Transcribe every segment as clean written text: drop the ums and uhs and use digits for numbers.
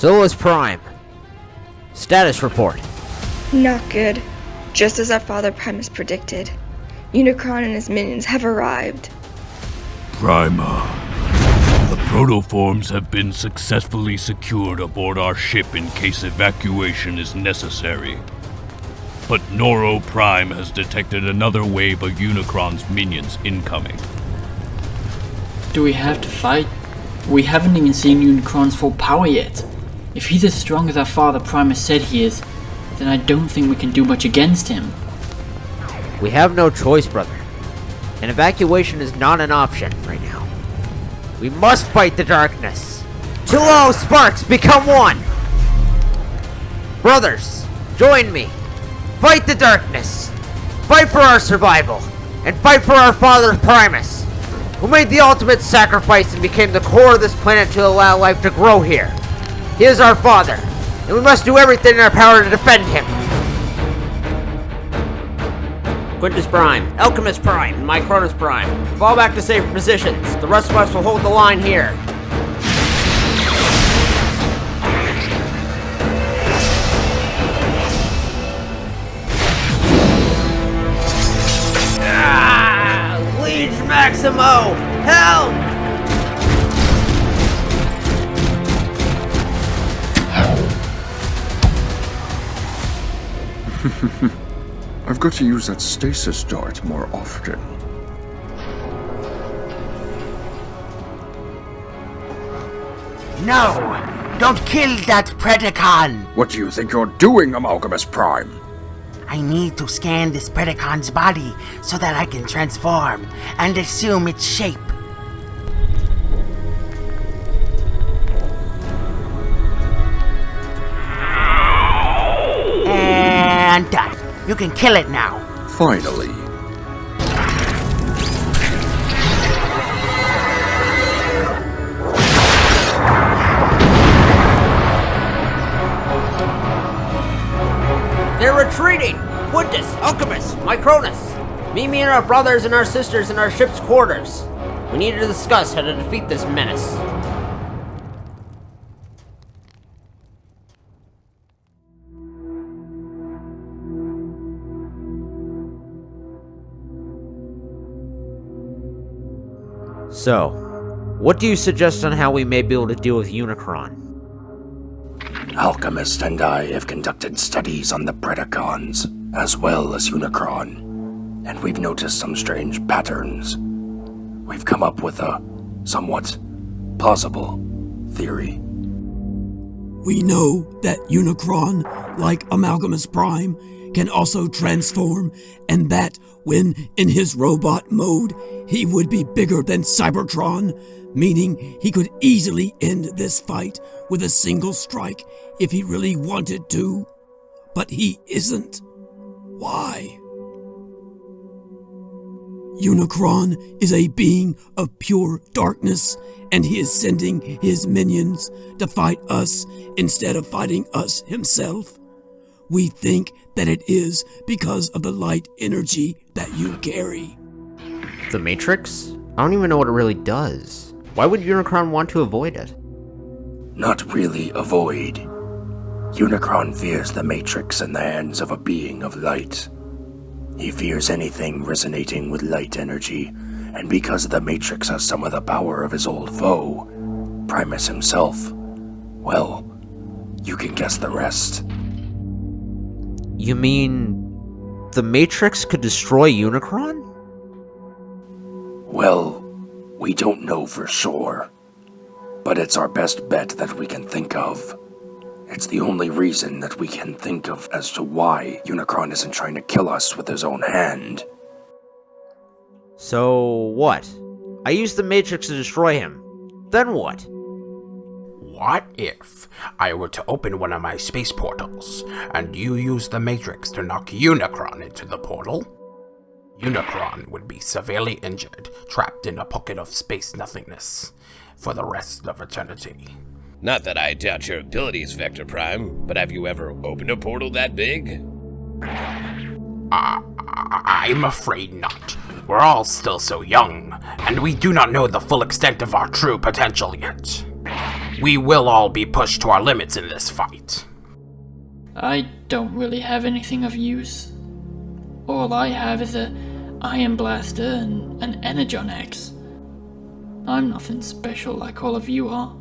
Solus Prime. Status report. Not good. Just as our father Primus predicted. Unicron and his minions have arrived. Prima. The protoforms have been successfully secured aboard our ship in case evacuation is necessary. But Noro Prime has detected another wave of Unicron's minions incoming. Do we have to fight? We haven't even seen Unicron's full power yet. If he's as strong as our father Primus said he is, then I don't think we can do much against him. We have no choice, brother. An evacuation is not an option right now. We must fight the darkness. Two all sparks become one! Brothers, join me. Fight the darkness. Fight for our survival. And fight for our father Primus, who made the ultimate sacrifice and became the core of this planet to allow life to grow here. He is our father, and we must do everything in our power to defend him. Quintus Prime, Alchemist Prime, and Micronus Prime. Fall back to safe positions. The rest of us will hold the line here. Liege Maximo! Help! I've got to use that stasis dart more often. No! Don't kill that Predacon! What do you think you're doing, Amalgamus Prime? I need to scan this Predacon's body so that I can transform and assume its shape. And done. You can kill it now. Finally. They're retreating! Quintus, Alchemist, Micronus! Meet me and our brothers and our sisters in our ship's quarters. We need to discuss how to defeat this menace. So, what do you suggest on how we may be able to deal with Unicron? Alchemist and I have conducted studies on the Predacons, as well as Unicron, and we've noticed some strange patterns. We've come up with a somewhat plausible theory. We know that Unicron, like Amalgamus Prime, can also transform, and that when in his robot mode, he would be bigger than Cybertron, meaning he could easily end this fight with a single strike if he really wanted to. But he isn't. Why? Unicron is a being of pure darkness, and he is sending his minions to fight us instead of fighting us himself. We think that it is because of the light energy that you carry. The Matrix? I don't even know what it really does. Why would Unicron want to avoid it? Not really avoid. Unicron fears the Matrix in the hands of a being of light. He fears anything resonating with light energy, and because the Matrix has some of the power of his old foe, Primus himself, well, you can guess the rest. You mean the Matrix could destroy Unicron? Well, we don't know for sure, but it's our best bet that we can think of. It's the only reason that we can think of as to why Unicron isn't trying to kill us with his own hand. So what? I used the Matrix to destroy him. Then what? What if I were to open one of my space portals, and you use the Matrix to knock Unicron into the portal? Unicron would be severely injured, trapped in a pocket of space nothingness for the rest of eternity. Not that I doubt your abilities, Vector Prime, but have you ever opened a portal that big? I'm afraid not. We're all still so young, and we do not know the full extent of our true potential yet. We will all be pushed to our limits in this fight. I don't really have anything of use. All I have is a Iron Blaster and an Energon X. I'm nothing special like all of you are.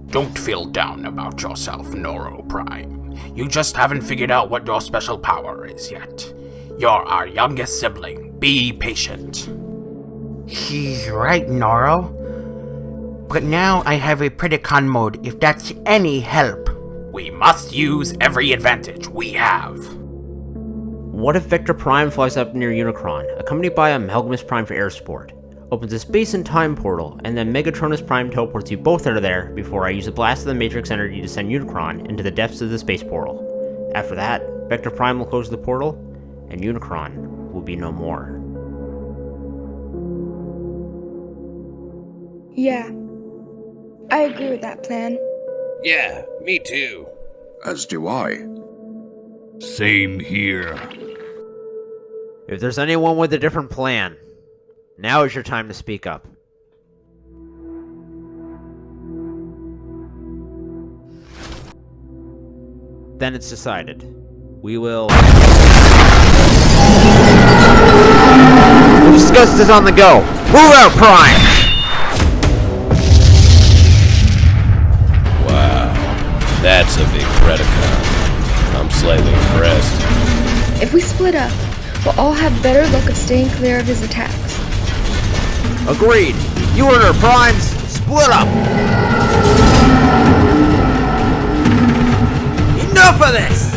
Don't feel down about yourself, Noro Prime. You just haven't figured out what your special power is yet. You're our youngest sibling. Be patient. He's right, Noro. But now I have a Predacon mode, if that's any help. We must use every advantage we have. What if Vector Prime flies up near Unicron, accompanied by Amalgamus Prime for air support, opens a space and time portal, and then Megatronus Prime teleports you both out of there before I use a blast of the Matrix energy to send Unicron into the depths of the space portal. After that, Vector Prime will close the portal, and Unicron will be no more. Yeah, I agree with that plan. Yeah, me too. As do I. Same here. If there's anyone with a different plan, now is your time to speak up. Then it's decided. We will discuss this on the go. Move out, Prime! Wow, that's a big Predacon. I'm slightly impressed. If we split up, we'll all have better luck of staying clear of his attacks. Agreed. You and her primes, split up! Enough of this!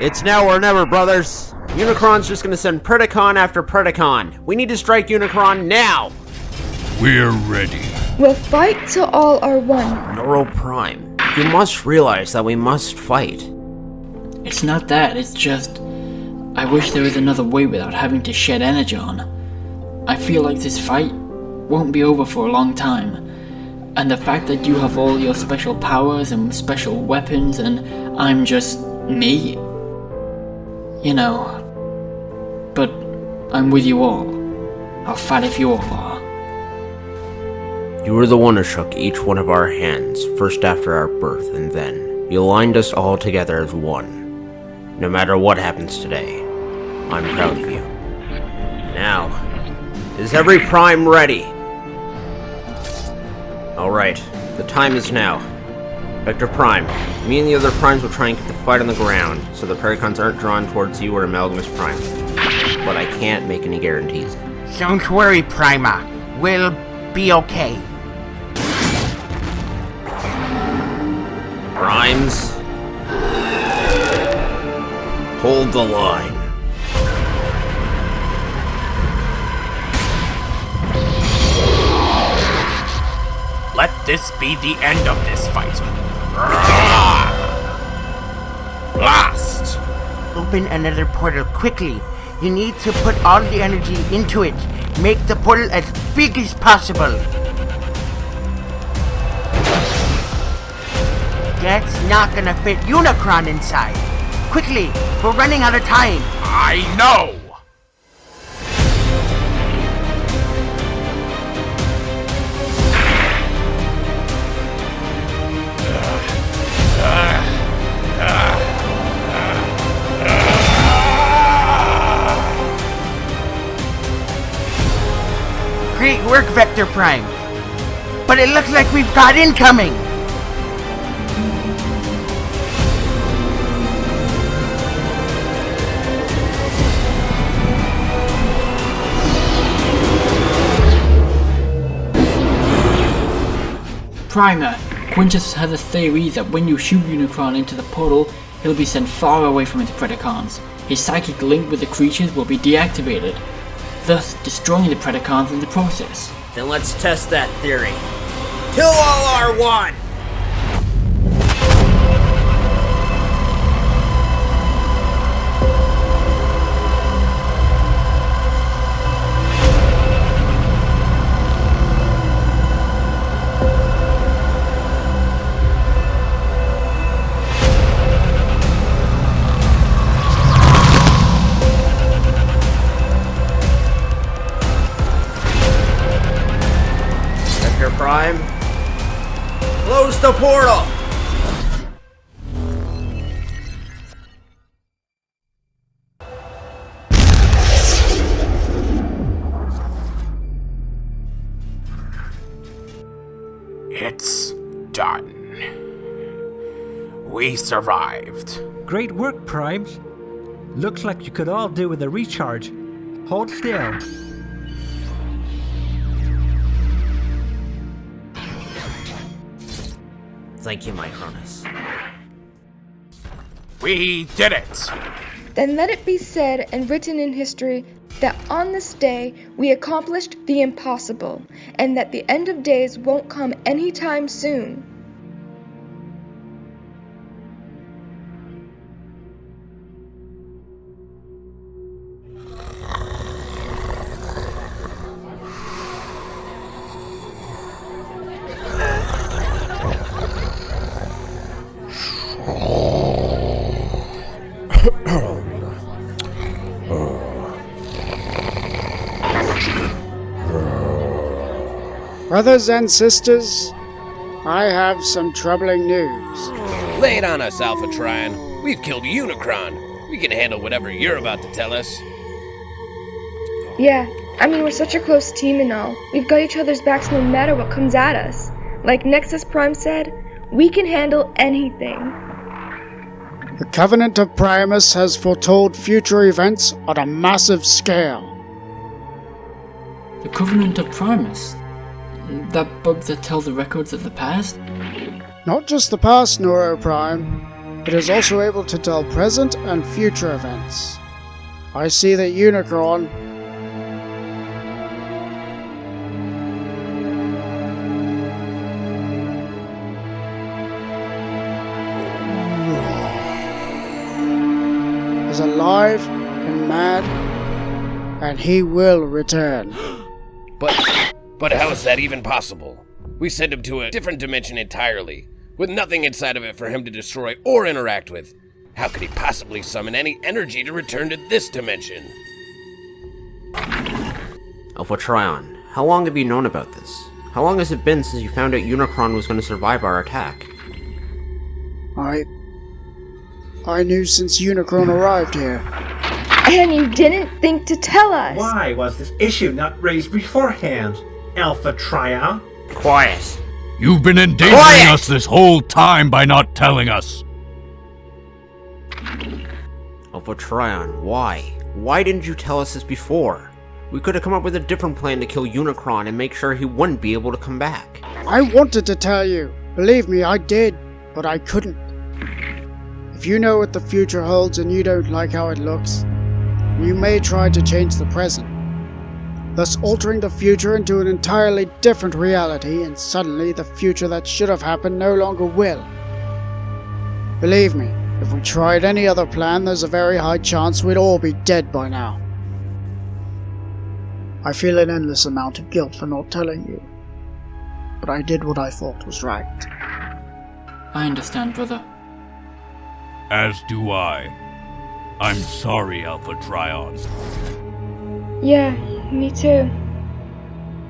It's now or never, brothers. Unicron's just gonna send Predacon after Predacon. We need to strike Unicron now! We're ready. We'll fight till all are one. Noro Prime, you must realize that we must fight. It's not that, it's just... I wish there was another way without having to shed Energon. I feel like this fight won't be over for a long time. And the fact that you have all your special powers and special weapons and I'm just me. You know. But I'm with you all. I'll fight if you all are. You were the one who shook each one of our hands, first after our birth, and then you aligned us all together as one. No matter what happens today, I'm proud of you. Now, is every Prime ready? Alright, the time is now. Vector Prime, me and the other Primes will try and keep the fight on the ground, so the Predacons aren't drawn towards you or Amalgamus Prime. But I can't make any guarantees. Don't worry, Prima. We'll be okay. Primes, hold the line. Let this be the end of this fight. Blast! Open another portal quickly. You need to put all the energy into it. Make the portal as big as possible. That's not gonna fit Unicron inside. Quickly, we're running out of time. I know! Great work, Vector Prime. But it looks like we've got incoming. Primer, Quintus has a theory that when you shoot Unicron into the portal, he'll be sent far away from his Predacons. His psychic link with the creatures will be deactivated, thus destroying the Predacons in the process. Then let's test that theory. Till all are one! Prime. Close the portal! It's done. We survived. Great work, Primes. Looks like you could all do with a recharge. Hold still. Thank you, my Cronus. We did it! Then let it be said and written in history that on this day we accomplished the impossible, and that the end of days won't come anytime soon. Brothers and sisters, I have some troubling news. Lay it on us, Alpha Trion. We've killed Unicron. We can handle whatever you're about to tell us. Yeah, I mean, we're such a close team and all. We've got each other's backs no matter what comes at us. Like Nexus Prime said, we can handle anything. The Covenant of Primus has foretold future events on a massive scale. The Covenant of Primus? That book that tells the records of the past? Not just the past, Neuro Prime. It is also able to tell present and future events. I see that Unicron is alive and mad, and he will return. But how is that even possible? We sent him to a different dimension entirely, with nothing inside of it for him to destroy or interact with. How could he possibly summon any energy to return to this dimension? Alpha Trion, how long have you known about this? How long has it been since you found out Unicron was going to survive our attack? I knew since Unicron arrived here. And you didn't think to tell us! Why was this issue not raised beforehand, Alpha Trion? Quiet! You've been endangering us this whole time by not telling us. Alpha Trion, why? Why didn't you tell us this before? We could have come up with a different plan to kill Unicron and make sure he wouldn't be able to come back. I wanted to tell you. Believe me, I did, but I couldn't. If you know what the future holds and you don't like how it looks, you may try to change the present, thus altering the future into an entirely different reality, and suddenly the future that should have happened no longer will. Believe me, if we tried any other plan, there's a very high chance we'd all be dead by now. I feel an endless amount of guilt for not telling you, but I did what I thought was right. I understand, brother. As do I. I'm sorry, Alpha Trion. Yeah, me too.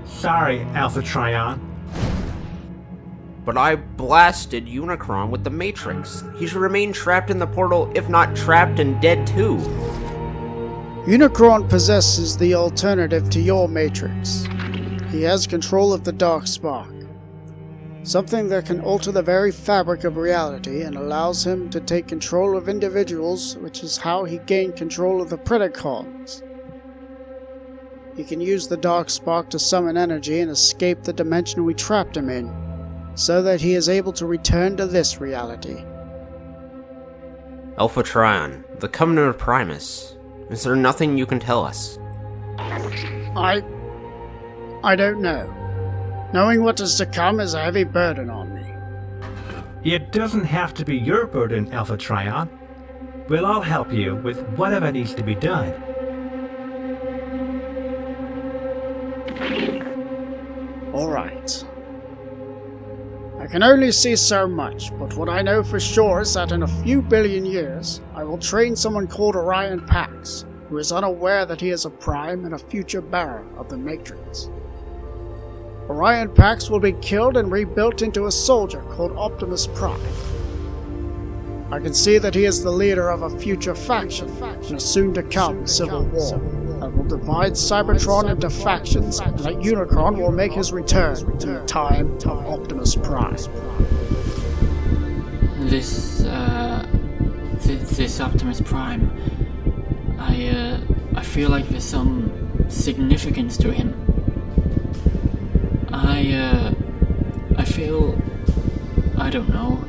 Sorry, Alpha Trion. But I blasted Unicron with the Matrix. He should remain trapped in the portal, if not trapped and dead too. Unicron possesses the alternative to your Matrix. He has control of the Dark Spark, something that can alter the very fabric of reality and allows him to take control of individuals, which is how he gained control of the Predacons. He can use the Dark Spark to summon energy and escape the dimension we trapped him in, so that he is able to return to this reality. Alpha Trion, the Covenant of Primus. Is there nothing you can tell us? I don't know. Knowing what is to come is a heavy burden on me. It doesn't have to be your burden, Alpha Trion. We'll all help you with whatever needs to be done. Alright. I can only see so much, but what I know for sure is that in a few billion years, I will train someone called Orion Pax, who is unaware that he is a prime and a future bearer of the Matrix. Orion Pax will be killed and rebuilt into a soldier called Optimus Prime. I can see that he is the leader of a future faction in a soon-to-come civil war that will divide Cybertron into factions, and that Unicron will make his return in the time of Optimus Prime. This Optimus Prime, I feel like there's some significance to him. I feel, I don't know.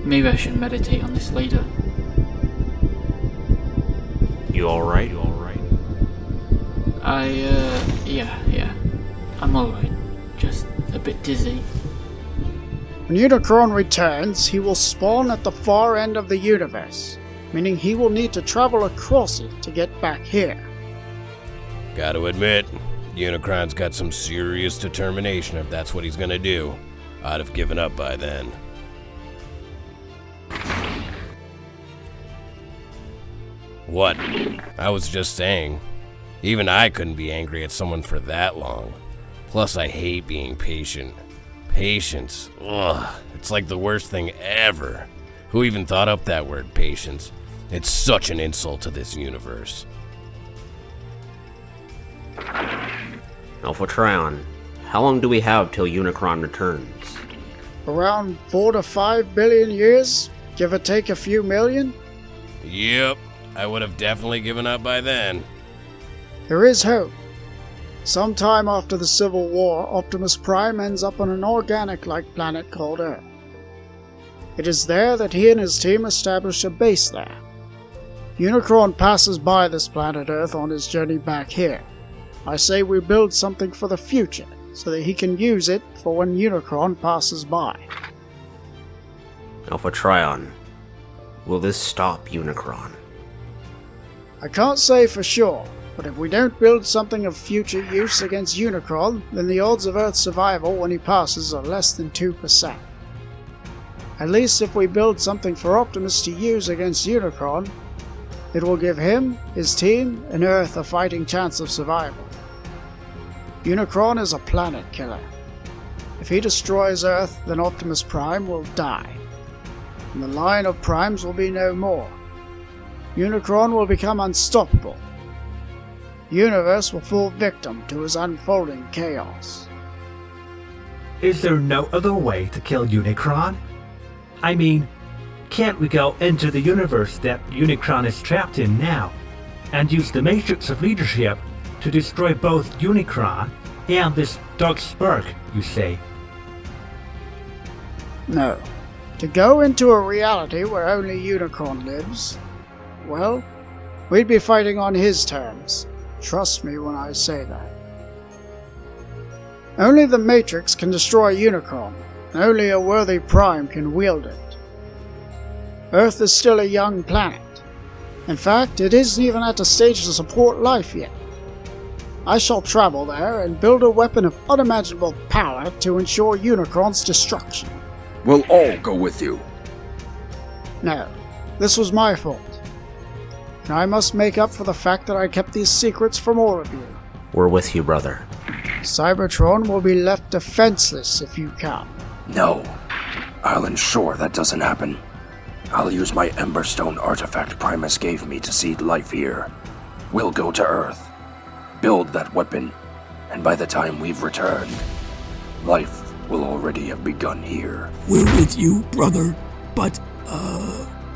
Maybe I should meditate on this later. You alright? Yeah. I'm alright. Just a bit dizzy. When Unicron returns, he will spawn at the far end of the universe, meaning he will need to travel across it to get back here. Gotta admit, Unicron's got some serious determination if that's what he's gonna do. I'd have given up by then. What? I was just saying. Even I couldn't be angry at someone for that long. Plus, I hate being patient. Patience. Ugh. It's like the worst thing ever. Who even thought up that word, patience? It's such an insult to this universe. Alpha Trion, how long do we have till Unicron returns? Around 4 to 5 billion years, give or take a few million. Yep, I would have definitely given up by then. There is hope. Sometime after the Civil War, Optimus Prime ends up on an organic-like planet called Earth. It is there that he and his team establish a base there. Unicron passes by this planet Earth on his journey back here. I say we build something for the future, so that he can use it for when Unicron passes by. Alpha Trion, will this stop Unicron? I can't say for sure, but if we don't build something of future use against Unicron, then the odds of Earth's survival when he passes are less than 2%. At least if we build something for Optimus to use against Unicron, it will give him, his team, and Earth a fighting chance of survival. Unicron is a planet killer. If he destroys Earth, then Optimus Prime will die, and the line of primes will be no more. Unicron will become unstoppable. The universe will fall victim to his unfolding chaos. Is there no other way to kill Unicron? I mean, can't we go into the universe that Unicron is trapped in now, and use the Matrix of Leadership to destroy both Unicron and this dark spark, you say? No. To go into a reality where only Unicron lives, well, we'd be fighting on his terms. Trust me when I say that. Only the Matrix can destroy Unicron, and only a worthy Prime can wield it. Earth is still a young planet. In fact, it isn't even at a stage to support life yet. I shall travel there and build a weapon of unimaginable power to ensure Unicron's destruction. We'll all go with you. No, this was my fault. And I must make up for the fact that I kept these secrets from all of you. We're with you, brother. Cybertron will be left defenseless if you come. No, I'll ensure that doesn't happen. I'll use my Emberstone artifact Primus gave me to seed life here. We'll go to Earth, build that weapon, and by the time we've returned, life will already have begun here. We're with you, brother, but,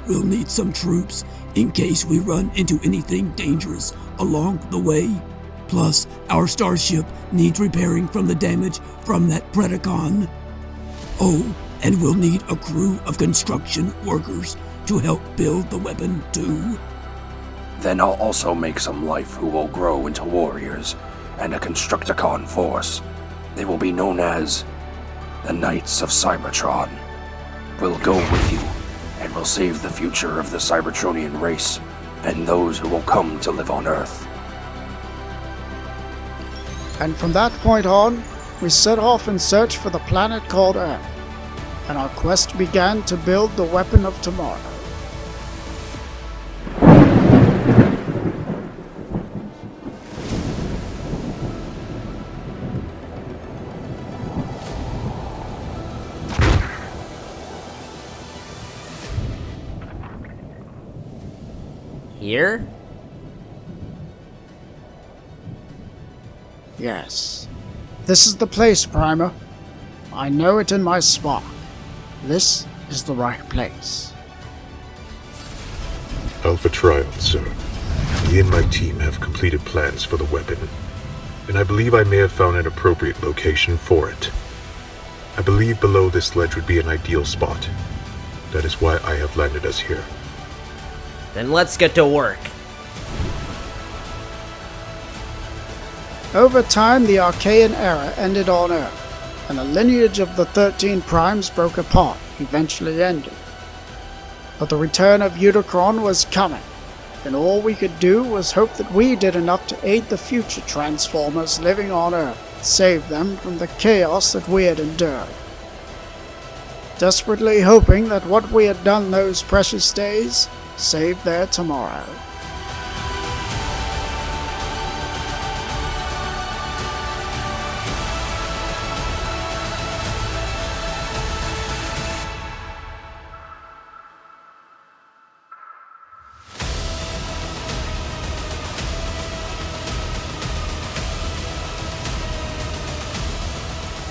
we'll need some troops in case we run into anything dangerous along the way. Plus, our starship needs repairing from the damage from that Predacon. Oh, and we'll need a crew of construction workers to help build the weapon, too. Then I'll also make some life who will grow into warriors and a Constructicon force. They will be known as the Knights of Cybertron. We'll go with you, and we'll save the future of the Cybertronian race and those who will come to live on Earth. And from that point on, we set off in search for the planet called Earth, and our quest began to build the weapon of tomorrow. Here? Yes. This is the place, Primer. I know it in my spark. This is the right place. Alpha Trion, sir. Me and my team have completed plans for the weapon, and I believe I may have found an appropriate location for it. I believe below this ledge would be an ideal spot. That is why I have landed us here. Then let's get to work. Over time, the Archaean era ended on Earth, and the lineage of the 13 Primes broke apart, eventually ending. But the return of Unicron was coming, and all we could do was hope that we did enough to aid the future Transformers living on Earth, save them from the chaos that we had endured. Desperately hoping that what we had done those precious days saved their tomorrow.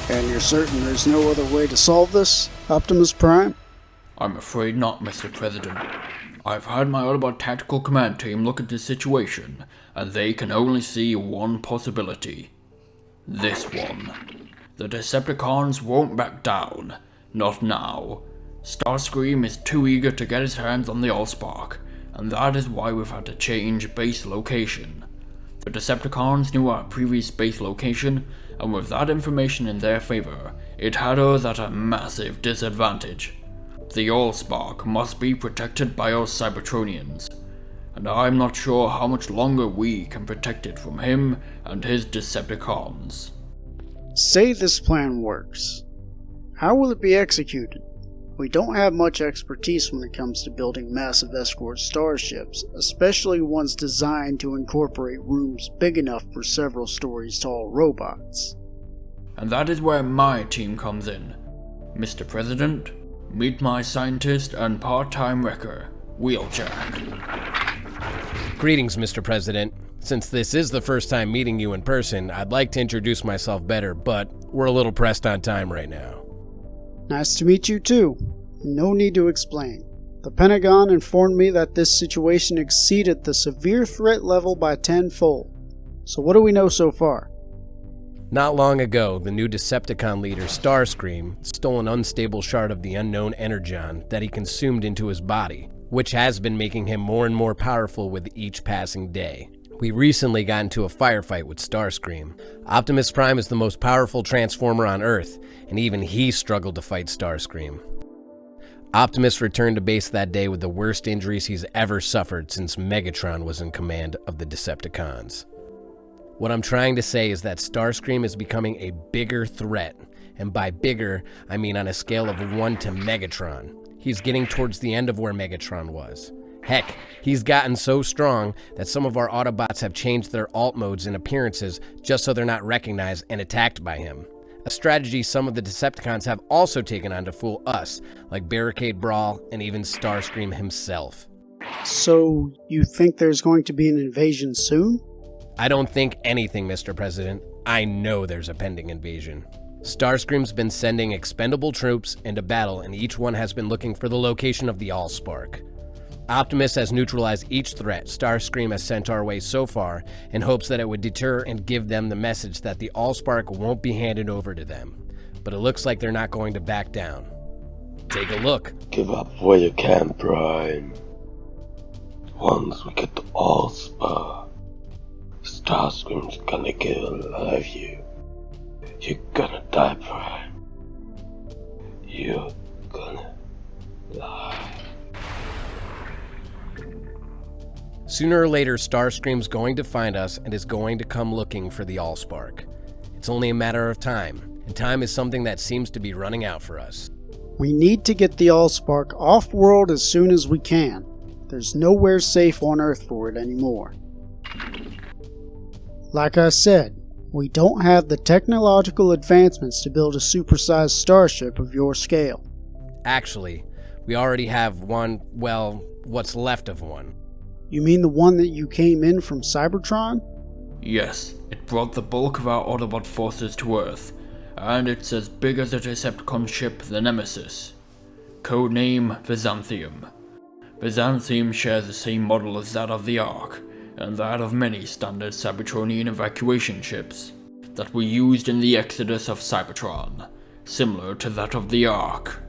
And you're certain there's no other way to solve this, Optimus Prime? I'm afraid not, Mr. President. I've had my Autobot Tactical Command team look at this situation, and they can only see one possibility. This one. The Decepticons won't back down. Not now. Starscream is too eager to get his hands on the Allspark, and that is why we've had to change base location. The Decepticons knew our previous base location, and with that information in their favor, it had us at a massive disadvantage. The Allspark must be protected by us Cybertronians, and I'm not sure how much longer we can protect it from him and his Decepticons. Say this plan works. How will it be executed? We don't have much expertise when it comes to building massive escort starships, especially ones designed to incorporate rooms big enough for several stories tall robots. And that is where my team comes in. Mr. President, meet my scientist and part-time wrecker, Wheeljack. Greetings, Mr. President. Since this is the first time meeting you in person, I'd like to introduce myself better, but we're a little pressed on time right now. Nice to meet you too. No need to explain. The Pentagon informed me that this situation exceeded the severe threat level by tenfold. So what do we know so far? Not long ago, the new Decepticon leader, Starscream, stole an unstable shard of the unknown energon that he consumed into his body, which has been making him more and more powerful with each passing day. We recently got into a firefight with Starscream. Optimus Prime is the most powerful Transformer on Earth, and even he struggled to fight Starscream. Optimus returned to base that day with the worst injuries he's ever suffered since Megatron was in command of the Decepticons. What I'm trying to say is that Starscream is becoming a bigger threat, and by bigger, I mean on a scale of 1 to Megatron. He's getting towards the end of where Megatron was. Heck, he's gotten so strong that some of our Autobots have changed their alt modes and appearances just so they're not recognized and attacked by him. A strategy some of the Decepticons have also taken on to fool us, like Barricade Brawl and even Starscream himself. So, you think there's going to be an invasion soon? I don't think anything, Mr. President. I know there's a pending invasion. Starscream's been sending expendable troops into battle, and each one has been looking for the location of the Allspark. Optimus has neutralized each threat Starscream has sent our way so far in hopes that it would deter and give them the message that the Allspark won't be handed over to them. But it looks like they're not going to back down. Take a look. Give up where you can, Prime. Once we get the Allspark, Starscream's gonna kill all of you. You're gonna die, Prime. You're gonna die. Sooner or later, Starscream's going to find us and is going to come looking for the Allspark. It's only a matter of time, and time is something that seems to be running out for us. We need to get the Allspark off-world as soon as we can. There's nowhere safe on Earth for it anymore. Like I said, we don't have the technological advancements to build a supersized starship of your scale. Actually, we already have one, well, what's left of one. You mean the one that you came in from Cybertron? Yes, it brought the bulk of our Autobot forces to Earth, and it's as big as a Decepticon ship, the Nemesis. Codename Byzantium. Byzantium shares the same model as that of the Ark, and that of many standard Cybertronian evacuation ships that were used in the exodus of Cybertron, similar to that of the Ark.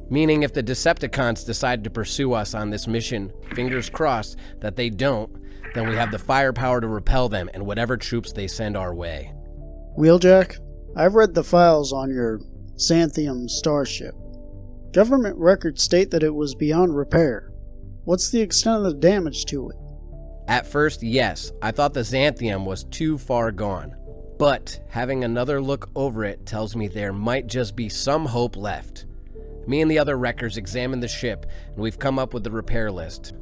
Meaning if the Decepticons decide to pursue us on this mission, fingers crossed that they don't, then we have the firepower to repel them and whatever troops they send our way. Wheeljack, I've read the files on your Xanthium starship. Government records state that it was beyond repair. What's the extent of the damage to it? At first, yes, I thought the Xanthium was too far gone. But having another look over it tells me there might just be some hope left. Me and the other wreckers examined the ship, and we've come up with the repair list.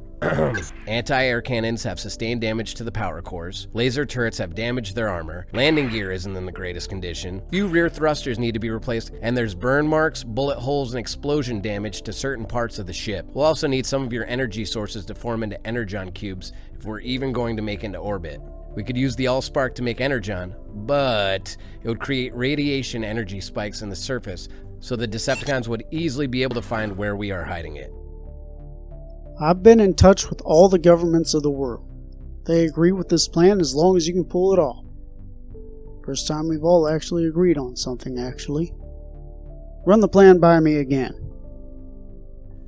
Anti-air cannons have sustained damage to the power cores, laser turrets have damaged their armor, landing gear isn't in the greatest condition, few rear thrusters need to be replaced, and there's burn marks, bullet holes, and explosion damage to certain parts of the ship. We'll also need some of your energy sources to form into energon cubes if we're even going to make into orbit. We could use the Allspark to make energon, but it would create radiation energy spikes in the surface, so the Decepticons would easily be able to find where we are hiding it. I've been in touch with all the governments of the world. They agree with this plan as long as you can pull it off. First time we've all actually agreed on something, actually. Run the plan by me again.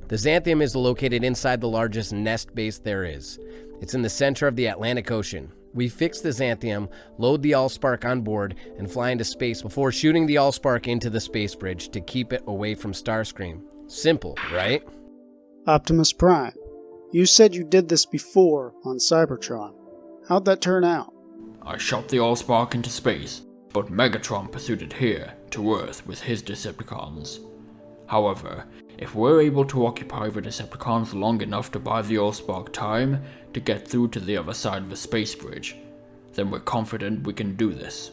The Xanthium is located inside the largest nest base there is. It's in the center of the Atlantic Ocean. We fix the Xanthium, load the Allspark on board, and fly into space before shooting the Allspark into the space bridge to keep it away from Starscream. Simple, right? Optimus Prime, you said you did this before on Cybertron. How'd that turn out? I shot the Allspark into space, but Megatron pursued it here, to Earth, with his Decepticons. However, if we're able to occupy the Decepticons long enough to buy the Allspark time to get through to the other side of the space bridge, then we're confident we can do this.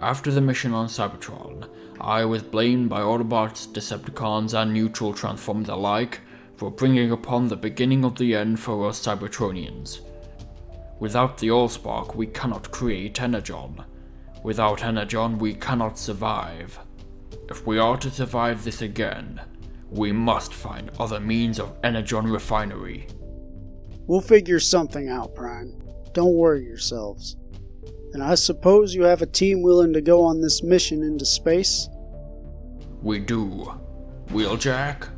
After the mission on Cybertron, I was blamed by Autobots, Decepticons, and neutral Transformers alike for bringing upon the beginning of the end for us Cybertronians. Without the Allspark, we cannot create Energon. Without Energon, we cannot survive. If we are to survive this again, we must find other means of Energon refinery. We'll figure something out, Prime. Don't worry yourselves. And I suppose you have a team willing to go on this mission into space? We do. Wheeljack?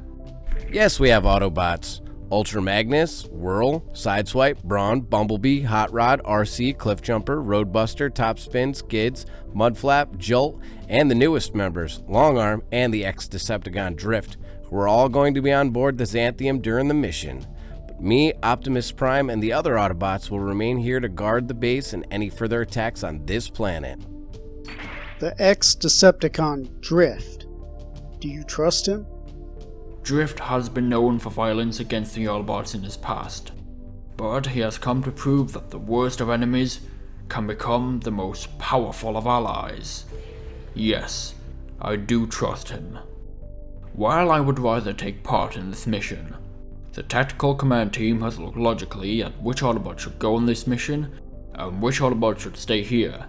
Yes, we have Autobots. Ultra Magnus, Whirl, Sideswipe, Brawn, Bumblebee, Hot Rod, RC, Cliffjumper, Roadbuster, Topspin, Skids, Mudflap, Jolt, and the newest members, Longarm and the ex-Decepticon Drift, who are all going to be on board the Xanthium during the mission. But me, Optimus Prime, and the other Autobots will remain here to guard the base and any further attacks on this planet. The ex-Decepticon Drift. Do you trust him? Drift has been known for violence against the Autobots in his past, but he has come to prove that the worst of enemies can become the most powerful of allies. Yes, I do trust him. While I would rather take part in this mission, the tactical command team has looked logically at which Autobot should go on this mission and which Autobot should stay here.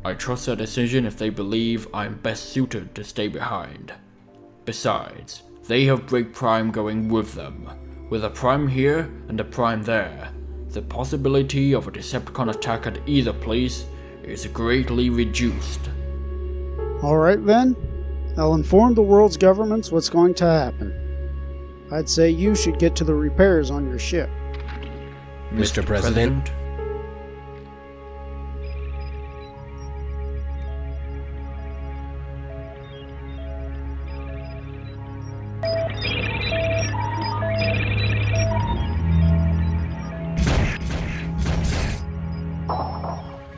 I trust their decision if they believe I am best suited to stay behind. Besides, they have Big Prime going with them. With a Prime here and a Prime there, the possibility of a Decepticon attack at either place is greatly reduced. Alright then, I'll inform the world's governments what's going to happen. I'd say you should get to the repairs on your ship. Mr. President?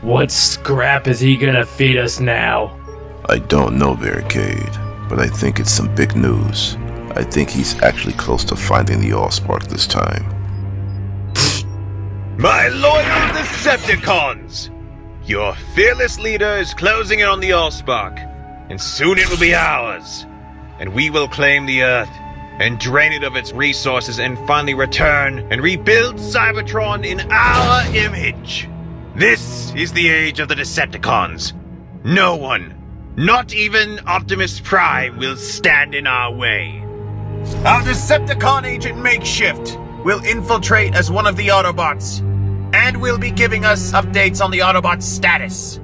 What scrap is he gonna feed us now? I don't know, Barricade, but I think it's some big news. I think he's actually close to finding the Allspark this time. My loyal Decepticons! Your fearless leader is closing in on the Allspark, and soon it will be ours, and we will claim the Earth and drain it of its resources and finally return and rebuild Cybertron in our image. This is the age of the Decepticons. No one, not even Optimus Prime, will stand in our way. Our Decepticon agent Makeshift will infiltrate as one of the Autobots, and will be giving us updates on the Autobots' status.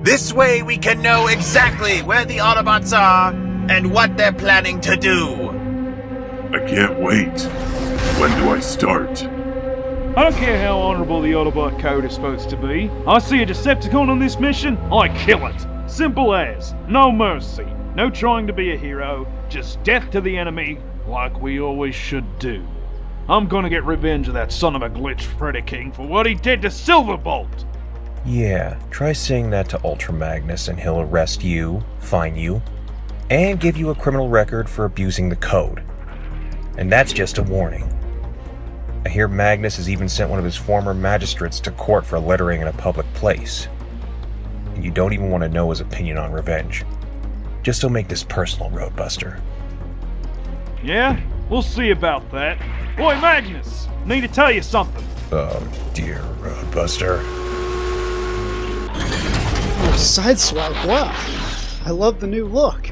This way we can know exactly where the Autobots are and what they're planning to do. I can't wait. When do I start? I don't care how honorable the Autobot code is supposed to be. I see a Decepticon on this mission, I kill it. Simple as. No mercy. No trying to be a hero. Just death to the enemy, like we always should do. I'm gonna get revenge of that son of a glitch Freddy King for what he did to Silverbolt. Yeah, try saying that to Ultra Magnus and he'll arrest you, fine you, and give you a criminal record for abusing the code. And that's just a warning. I hear Magnus has even sent one of his former magistrates to court for littering in a public place. And you don't even want to know his opinion on revenge. Just don't make this personal, Roadbuster. Yeah? We'll see about that. Boy, Magnus! Need to tell you something. Oh dear, Roadbuster. Oh, Sideswipe, wow. I love the new look.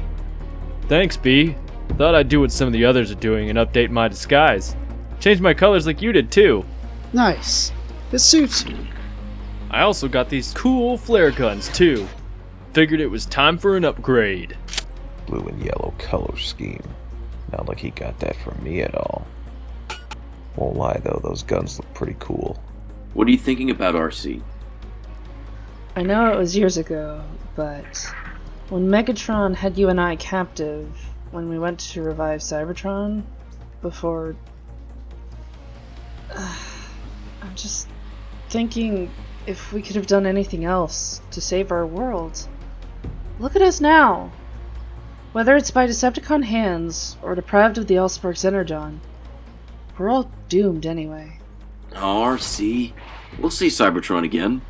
Thanks, B. Thought I'd do what some of the others are doing and update my disguise. Change my colors like you did too. Nice. It suits you. I also got these cool flare guns too. Figured it was time for an upgrade. Blue and yellow color scheme. Not like he got that from me at all. Won't lie though, those guns look pretty cool. What are you thinking about, RC? I know it was years ago, but when Megatron had you and I captive, when we went to revive Cybertron, before... I'm just thinking if we could have done anything else to save our world. Look at us now! Whether it's by Decepticon hands or deprived of the Allspark's Energon, we're all doomed anyway. Oh, RC, we'll see Cybertron again.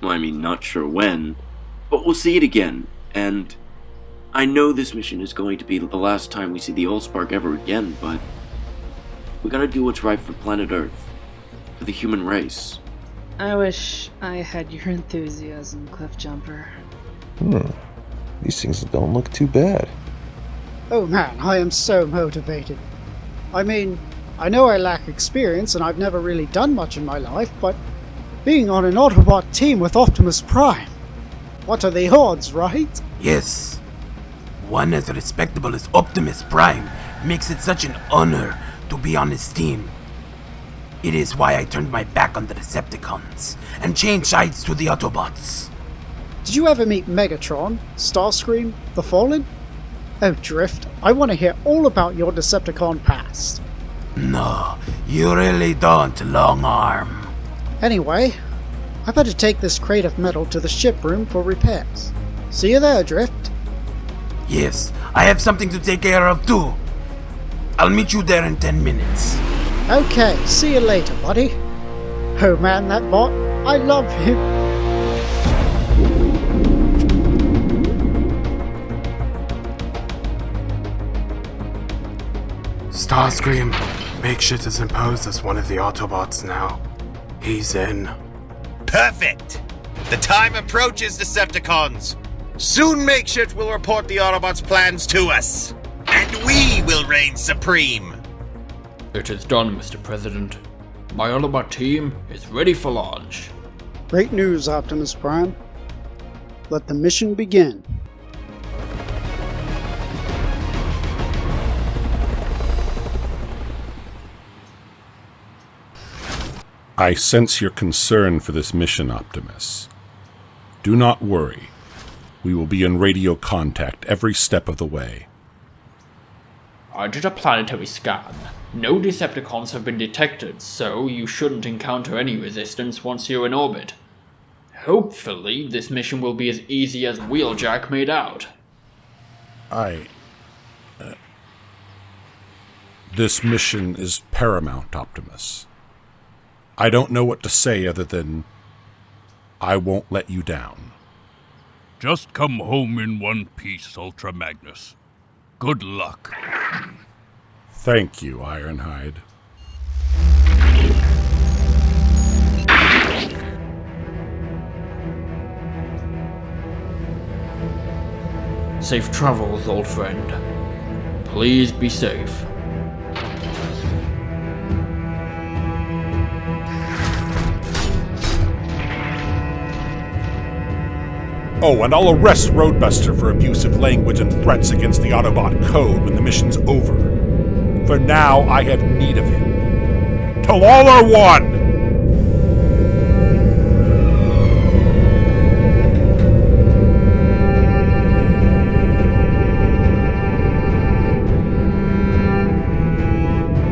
Well, I mean, not sure when, but we'll see it again, and I know this mission is going to be the last time we see the Allspark ever again, but we gotta do what's right for planet Earth, for the human race. I wish I had your enthusiasm, Cliffjumper. These things don't look too bad. Oh man, I am so motivated. I mean, I know I lack experience and I've never really done much in my life, but being on an Autobot team with Optimus Prime, what are the odds, right? Yes. One as respectable as Optimus Prime makes it such an honor to be on his team. It is why I turned my back on the Decepticons and changed sides to the Autobots. Did you ever meet Megatron, Starscream, the Fallen? Oh, Drift, I want to hear all about your Decepticon past. No, you really don't, Long Arm. Anyway, I better take this crate of metal to the ship room for repairs. See you there, Drift. Yes, I have something to take care of too. I'll meet you there in 10 minutes. Okay, see you later, buddy. Oh man, that bot, I love him. Starscream, Makeshift is imposed as one of the Autobots now. He's in. Perfect! The time approaches, Decepticons. Soon Makeshift will report the Autobots' plans to us, and we will reign supreme. It is done, Mr. President. My Autobot team is ready for launch. Great news, Optimus Prime. Let the mission begin. I sense your concern for this mission, Optimus. Do not worry. We will be in radio contact every step of the way. I did a planetary scan. No Decepticons have been detected, so you shouldn't encounter any resistance once you're in orbit. Hopefully, this mission will be as easy as Wheeljack made out. This mission is paramount, Optimus. I don't know what to say other than I won't let you down. Just come home in one piece, Ultra Magnus. Good luck. Thank you, Ironhide. Safe travels, old friend. Please be safe. Oh, and I'll arrest Roadbuster for abusive language and threats against the Autobot code when the mission's over. For now, I have need of him. Till all are one!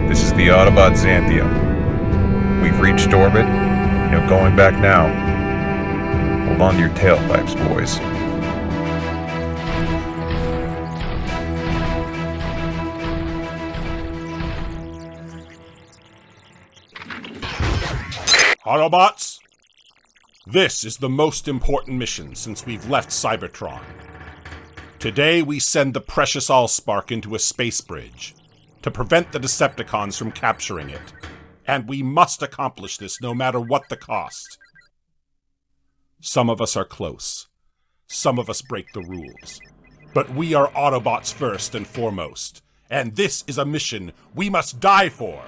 This is the Autobot Xanthium. We've reached orbit. No going back now. Hold on to your tailpipes, boys. Autobots, this is the most important mission since we've left Cybertron. Today we send the precious Allspark into a space bridge to prevent the Decepticons from capturing it. And we must accomplish this no matter what the cost. Some of us are close. Some of us break the rules. But we are Autobots first and foremost. And this is a mission we must die for.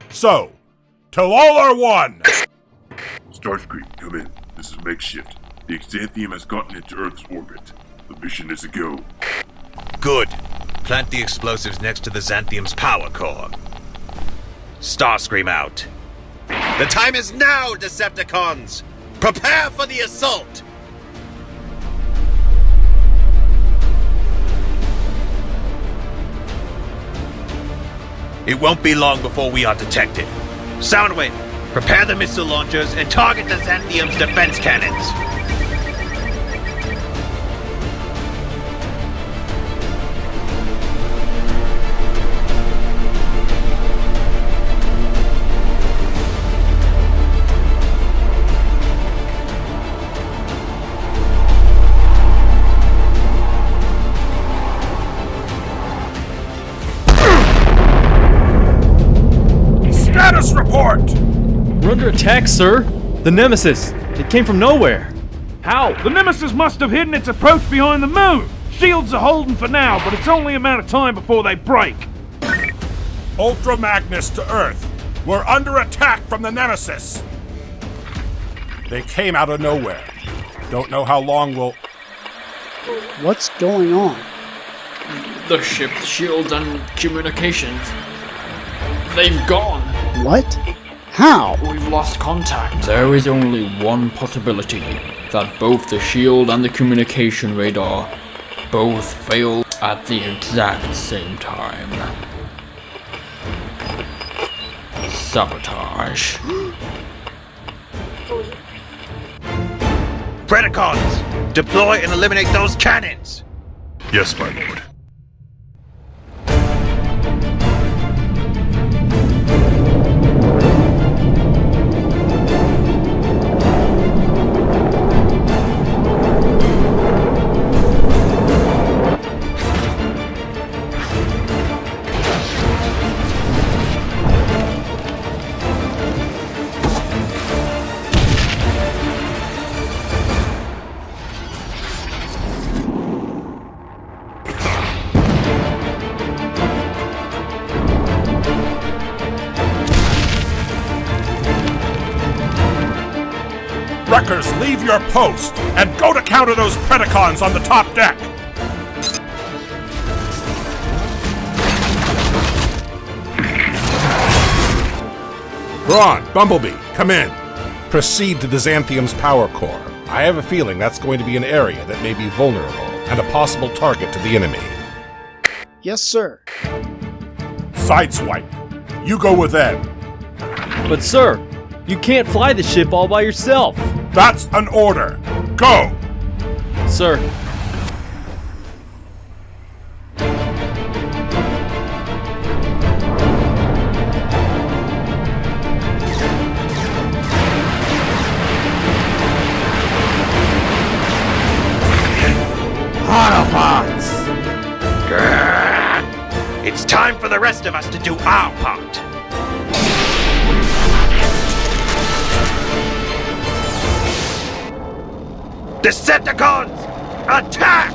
So, till all are one! Starscream, come in. This is Makeshift. The Xanthium has gotten into Earth's orbit. The mission is a go. Good. Plant the explosives next to the Xanthium's power core. Starscream out. The time is now, Decepticons! Prepare for the assault! It won't be long before we are detected. Soundwave, prepare the missile launchers and target the Xanthium's defense cannons. Status report! We're under attack, sir. The Nemesis. It came from nowhere. How? The Nemesis must have hidden its approach behind the moon. Shields are holding for now, but it's only a matter of time before they break. Ultra Magnus to Earth. We're under attack from the Nemesis. They came out of nowhere. Don't know how long we'll... What's going on? The ship's shields and communications. They've gone. What? How? We've lost contact. There is only one possibility. That both the shield and the communication radar both fail at the exact same time. Sabotage. Predacons, deploy and eliminate those cannons! Yes, my lord. Wreckers, leave your post and go to counter those Predacons on the top deck! Brawn, Bumblebee, come in. Proceed to the Xanthium's power core. I have a feeling that's going to be an area that may be vulnerable and a possible target to the enemy. Yes, sir. Sideswipe, you go with them. But sir, you can't fly the ship all by yourself. That's an order. Go! Sir. Autobots! It's time for the rest of us to do our part. Decepticons, attack!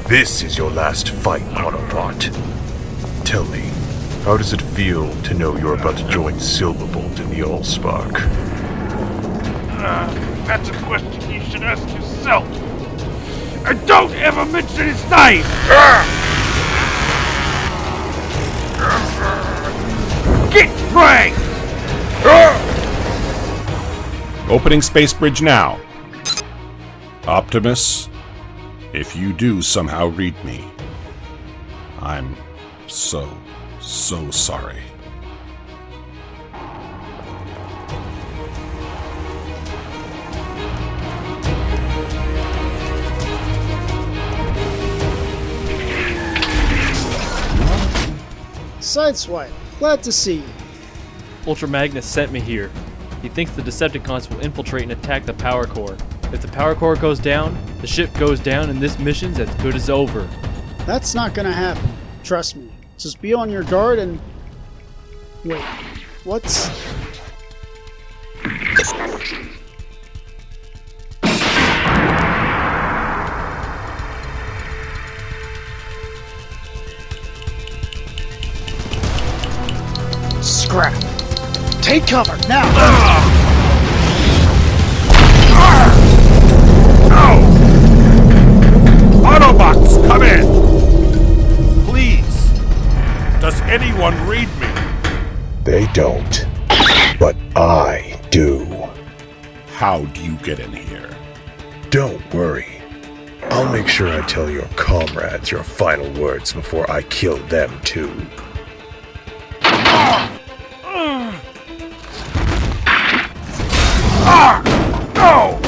This is your last fight, Autobot. Tell me, how does it feel to know you're about to join Silverbolt in the Allspark? That's a question you should ask yourself. And don't ever mention his name! Get franked! Opening space bridge now. Optimus, if you do somehow read me, I'm so sorry. Sideswipe, glad to see you. Ultra Magnus sent me here. He thinks the Decepticons will infiltrate and attack the power core. If the power core goes down, the ship goes down and this mission's as good as over. That's not gonna happen. Trust me. Just be on your guard and... Wait, what's... Scrap. Take cover, now! No! Autobots, come in! Please! Does anyone read me? They don't. But I do. How do you get in here? Don't worry. I'll make sure I tell your comrades your final words before I kill them too. No!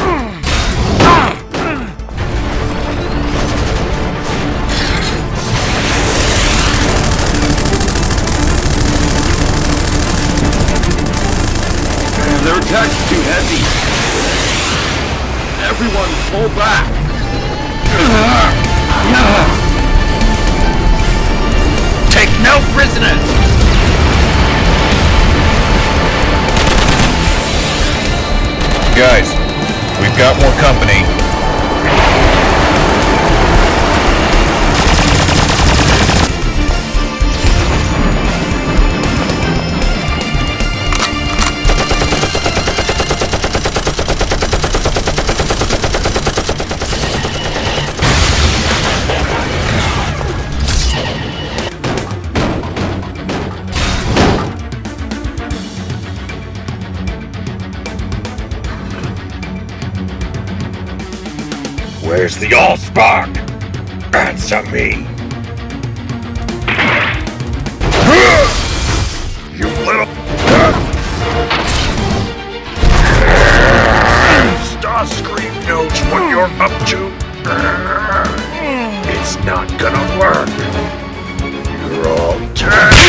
Their attack's too heavy. Everyone, pull back. Take no prisoners. Guys, we've got more company. Where's the Allspark? Answer me! You little... Starscream knows what you're up to. It's not gonna work. You're all dead.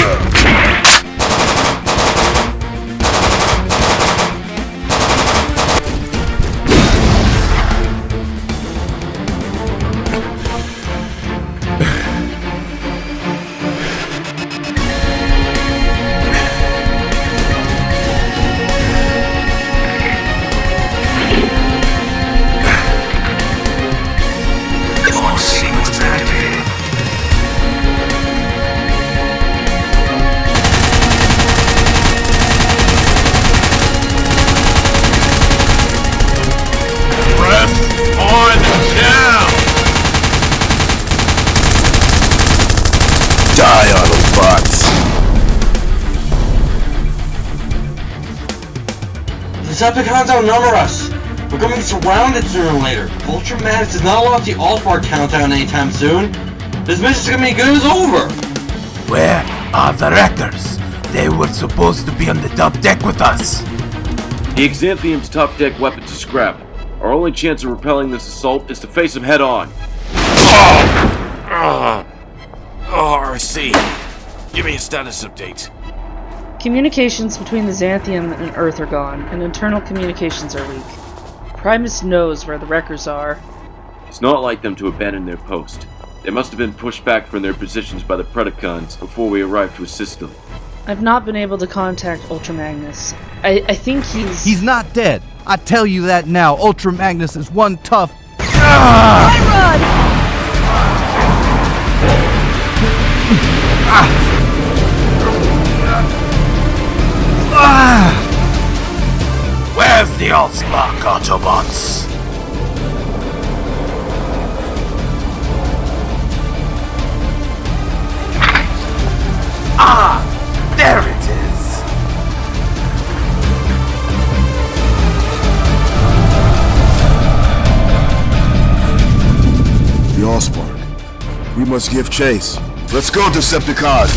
Decepticons outnumber us! We're going to be surrounded sooner or later. Ultramax does not launch the All-Spark countdown anytime soon. This mission's gonna be good as over! Where are the Wreckers? They were supposed to be on the top deck with us. The Exanthium's top deck weapons are scrap. Our only chance of repelling this assault is to face them head on. RC, give me a status update. Communications between the Xanthium and Earth are gone, and internal communications are weak. Primus knows where the Wreckers are. It's not like them to abandon their post. They must have been pushed back from their positions by the Predacons before we arrived to assist them. I've not been able to contact Ultra Magnus. I think he's... He's not dead. I tell you that now. Ultra Magnus is one tough... Where's the Allspark, Autobots? There it is! The Allspark. We must give chase. Let's go, Decepticons!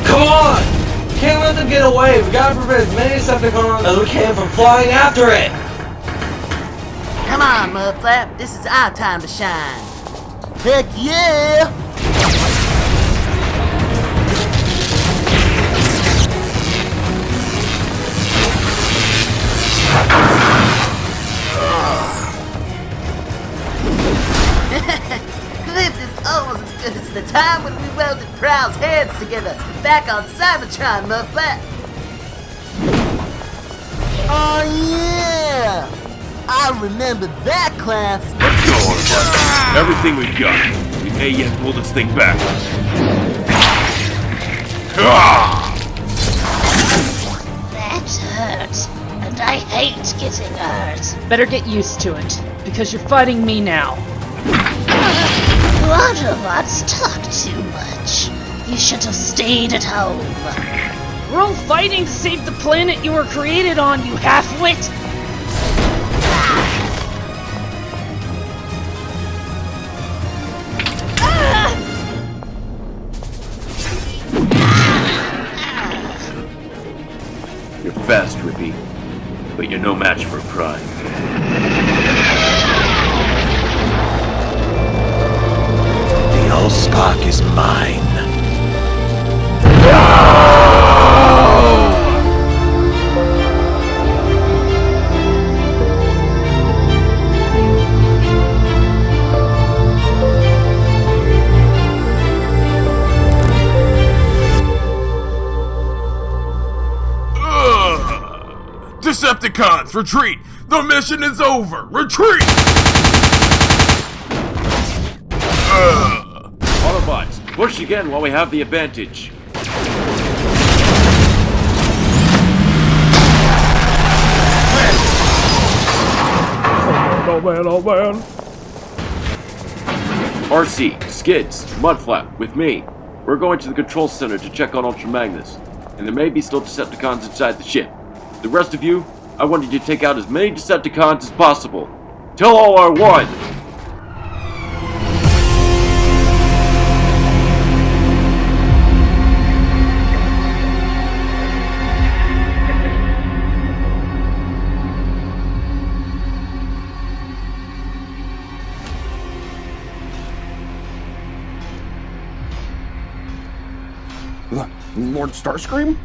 Come on! Can't let them get away! We gotta prevent as many Decepticons as we can from flying after it! Come on, Mudflap. This is our time to shine. Heck yeah! This is almost as good as the time when we welded Prowl's hands together back on Cybertron, Mudflap. Oh yeah! I remember that class. Let's go, Autobots. Everything we've got. We may yet pull this thing back. That hurts, and I hate getting hurt. Better get used to it, because you're fighting me now. Autobots talk too much. You should have stayed at home. We're all fighting to save the planet you were created on, you half-wit! You're fast, Rippy, but you're no match for Prime. The Allspark is mine. Decepticons, retreat! The mission is over! Retreat! Autobots, push again while we have the advantage. Oh man. RC, Skids, Mudflap, with me. We're going to the control center to check on Ultra Magnus, and there may be still Decepticons inside the ship. The rest of you, I want you to take out as many Decepticons as possible. Till all are one! Lord Starscream?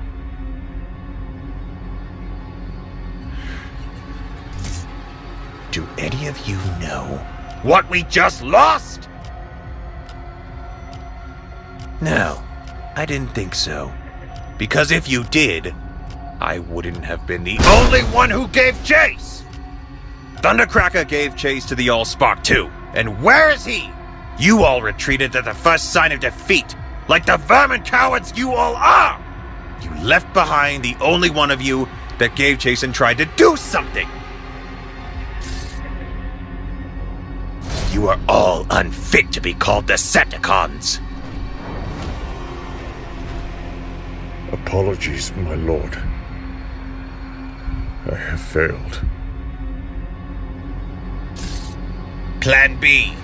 Do any of you know what we just lost? No, I didn't think so. Because if you did, I wouldn't have been the only one who gave chase! Thundercracker gave chase to the Allspark too, and where is he? You all retreated at the first sign of defeat, like the vermin cowards you all are! You left behind the only one of you that gave chase and tried to do something! You You are all unfit to be called Decepticons. Apologies, my lord. I have failed. Plan B.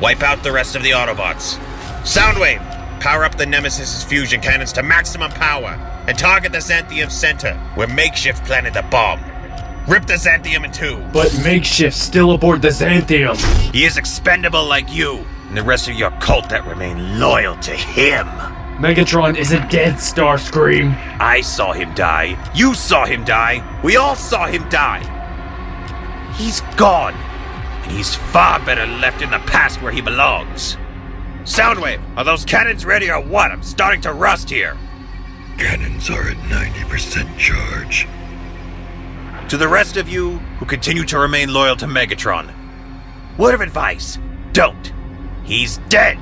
Wipe out the rest of the Autobots. Soundwave, power up the Nemesis's fusion cannons to maximum power and target the Xanthium center where Makeshift planted the bomb. Rip the Xanthium in two. But Makeshift's still aboard the Xanthium. He is expendable like you and the rest of your cult that remain loyal to him. Megatron isn't dead, Starscream. I saw him die. You saw him die. We all saw him die. He's gone. And he's far better left in the past where he belongs. Soundwave, are those cannons ready or what? I'm starting to rust here. Cannons are at 90% charge. To the rest of you who continue to remain loyal to Megatron, word of advice, don't. He's dead.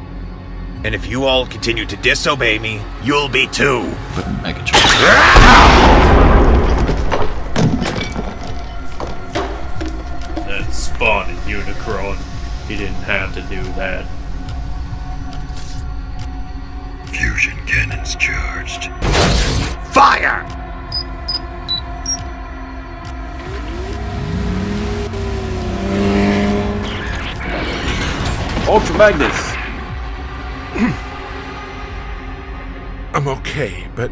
And if you all continue to disobey me, you'll be too. But Megatron... That spawning Unicron. He didn't have to do that. Fusion cannons charged. Fire! Ultra Magnus! I'm okay, but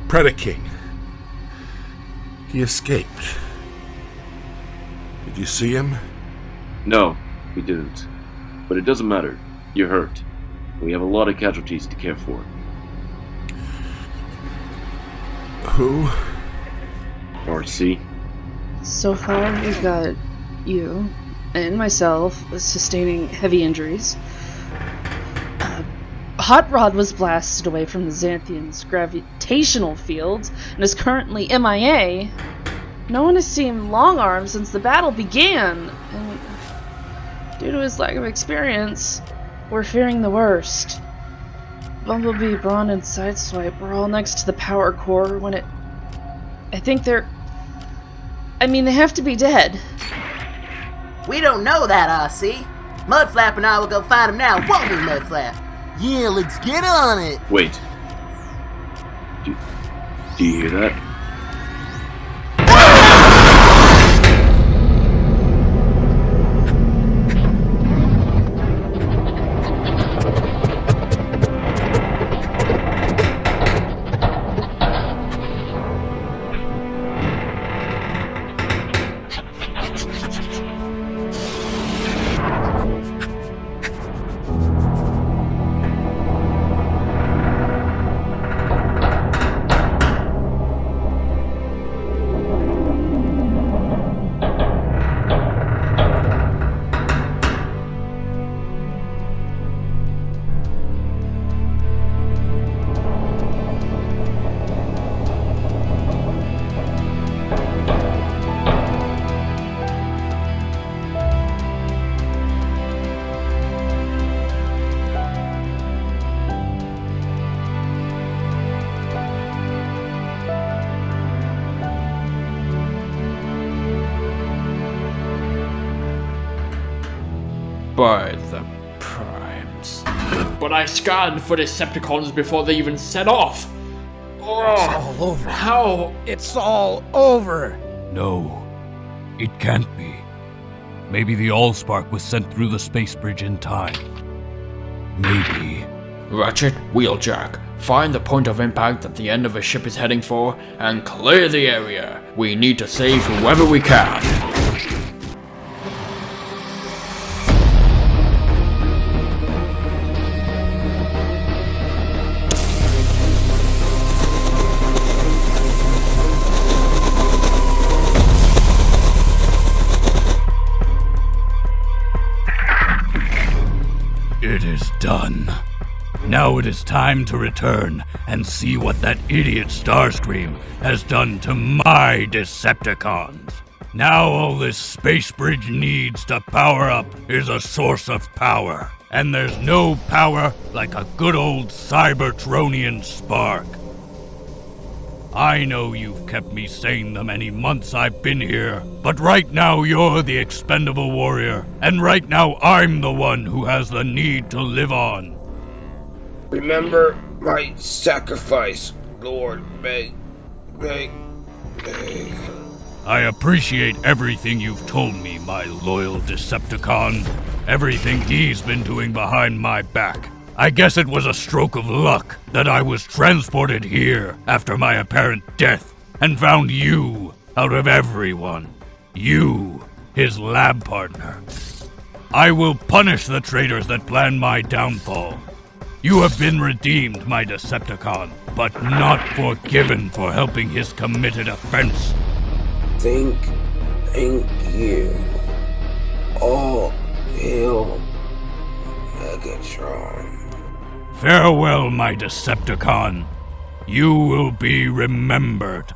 Predaking, he escaped. Did you see him? No, we didn't. But it doesn't matter. You're hurt. We have a lot of casualties to care for. Who? RC. So far, we've got you and myself sustaining heavy injuries. Hot Rod was blasted away from the Xanthian's gravitational field and is currently MIA. No one has seen Long Arm since the battle began, and due to his lack of experience, we're fearing the worst. Bumblebee, Brawn, and Sideswipe were all next to the power core when it... I think they're... I mean, they have to be dead. We don't know that, RC. Mudflap and I will go find him now, won't we, Mudflap? Yeah, let's get on it! Wait. Do you hear that? By the primes. But I scanned for Decepticons before they even set off. It's all over. How? It's all over. No, it can't be. Maybe the Allspark was sent through the space bridge in time. Maybe. Ratchet, Wheeljack, find the point of impact that the end of a ship is heading for, and clear the area. We need to save whoever we can. It is done. Now it is time to return and see what that idiot Starscream has done to my Decepticons. Now all this space bridge needs to power up is a source of power. And there's no power like a good old Cybertronian spark. I know you've kept me sane the many months I've been here, but right now you're the expendable warrior, and right now I'm the one who has the need to live on. Remember my sacrifice, Lord Meg. I appreciate everything you've told me, my loyal Decepticon. Everything he's been doing behind my back. I guess it was a stroke of luck that I was transported here after my apparent death and found you out of everyone. You, his lab partner. I will punish the traitors that plan my downfall. You have been redeemed, my Decepticon, but not forgiven for helping his committed offense. Thank you. All hail Megatron. Farewell, my Decepticon. You will be remembered.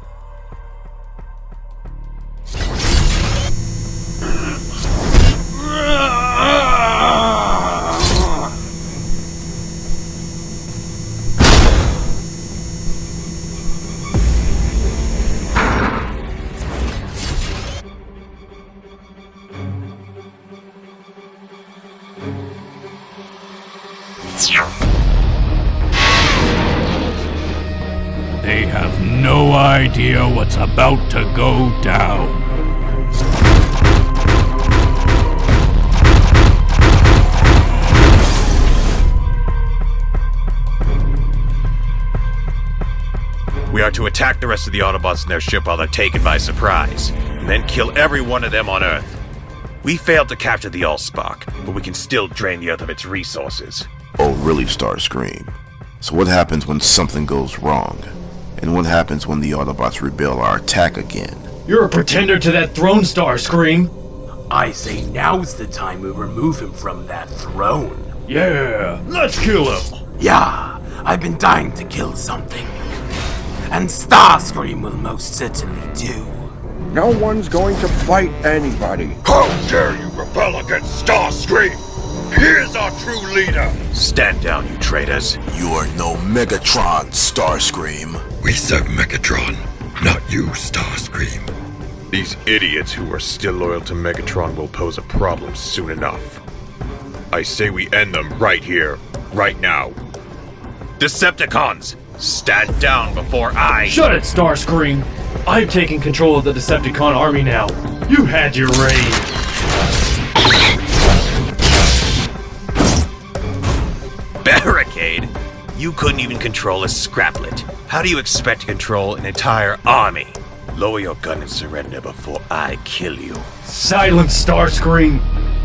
They have no idea what's about to go down. We are to attack the rest of the Autobots in their ship while they're taken by surprise, and then kill every one of them on Earth. We failed to capture the Allspark, but we can still drain the Earth of its resources. Oh, really, Starscream? So what happens when something goes wrong? And what happens when the Autobots rebel or attack again? You're a pretender to that throne, Starscream! I say now's the time we remove him from that throne. Yeah, let's kill him! Yeah, I've been dying to kill something. And Starscream will most certainly do. No one's going to fight anybody. How dare you rebel against Starscream? Here's our true leader! Stand down, you traitors. You are no Megatron, Starscream. We serve Megatron, not you, Starscream. These idiots who are still loyal to Megatron will pose a problem soon enough. I say we end them right here, right now. Decepticons, stand down before I... Shut it, Starscream! I'm taking control of the Decepticon army now. You had your reign. Barricade? You couldn't even control a scraplet. How do you expect to control an entire army? Lower your gun and surrender before I kill you. Silence, Starscream!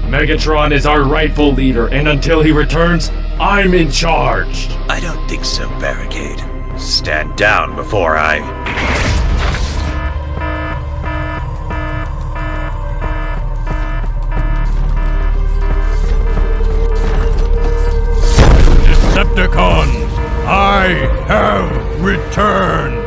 Megatron is our rightful leader, and until he returns, I'm in charge! I don't think so, Barricade. Stand down before I... Decepticons, I have returned!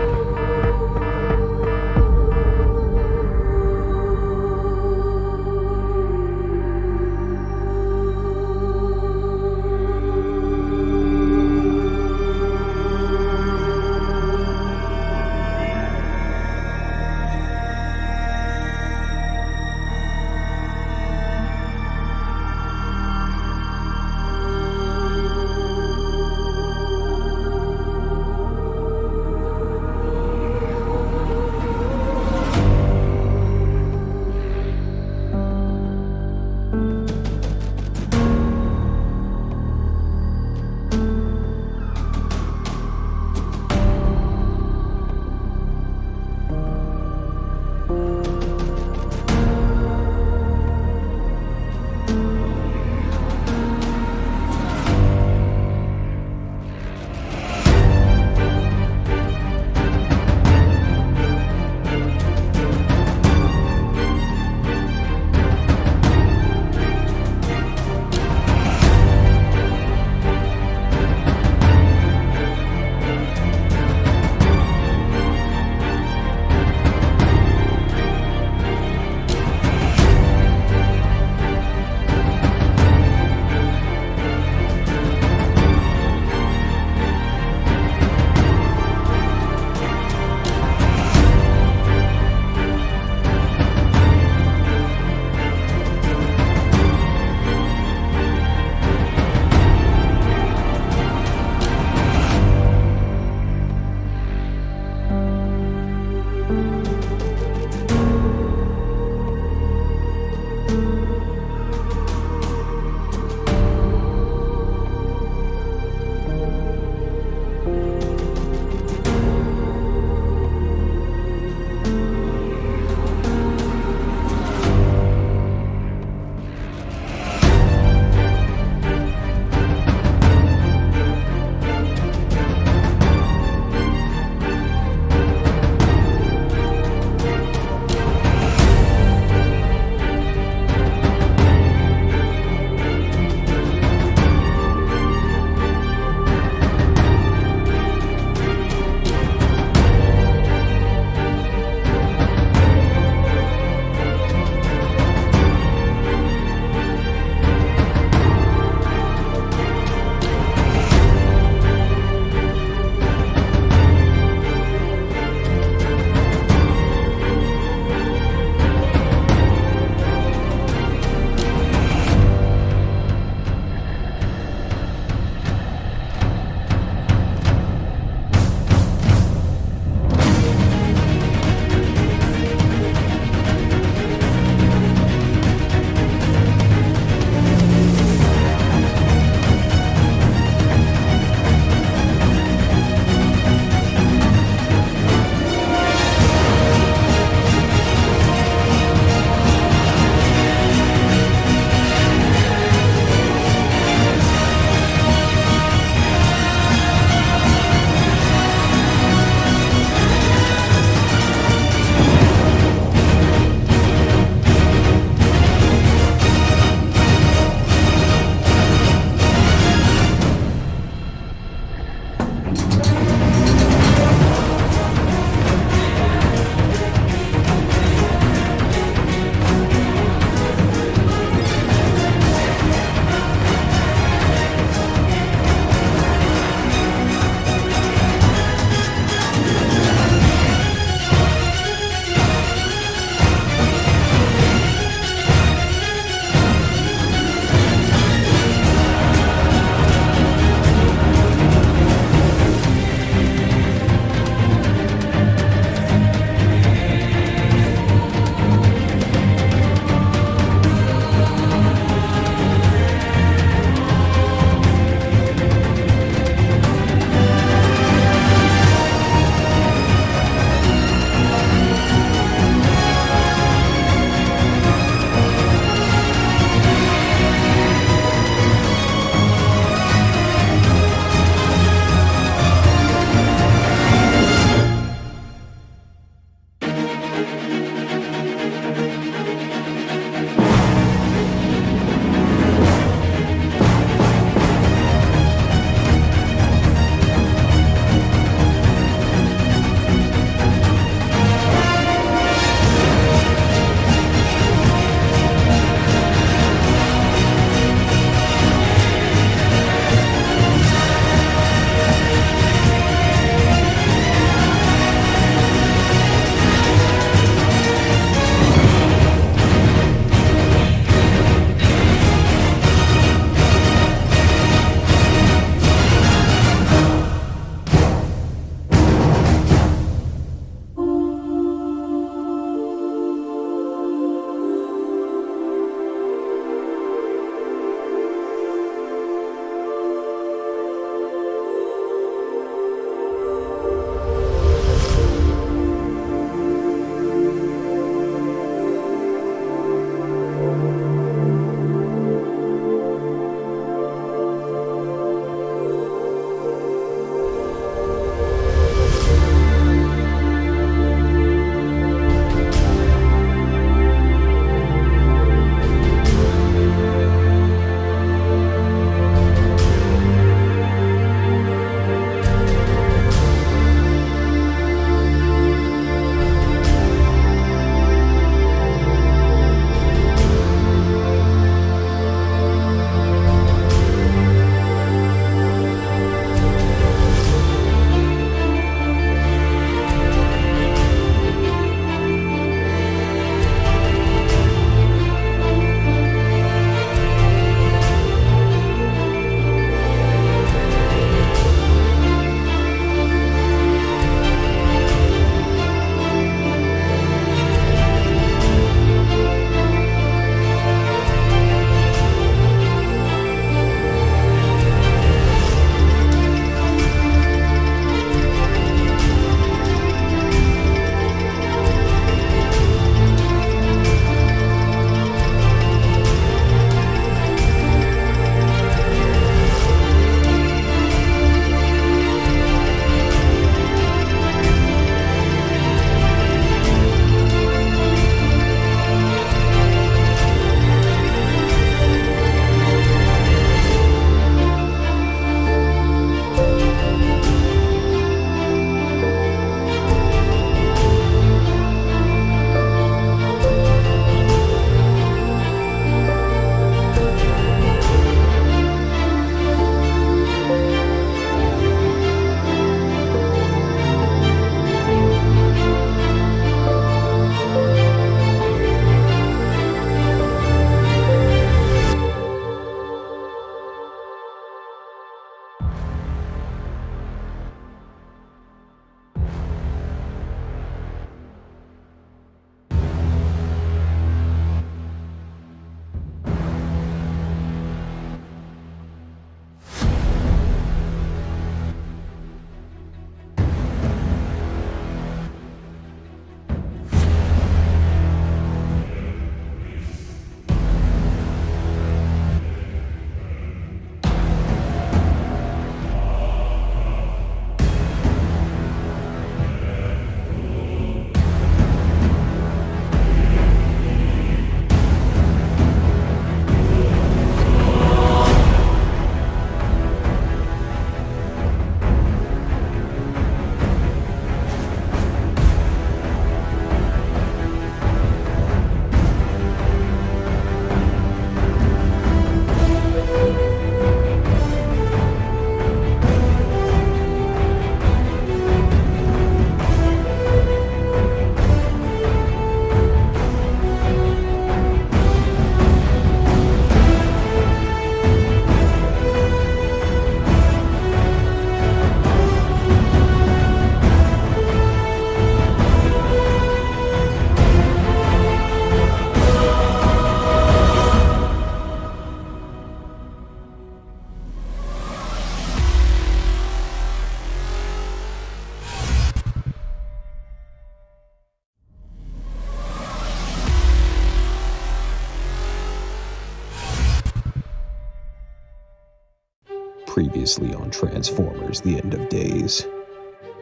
Previously on Transformers: The End of Days.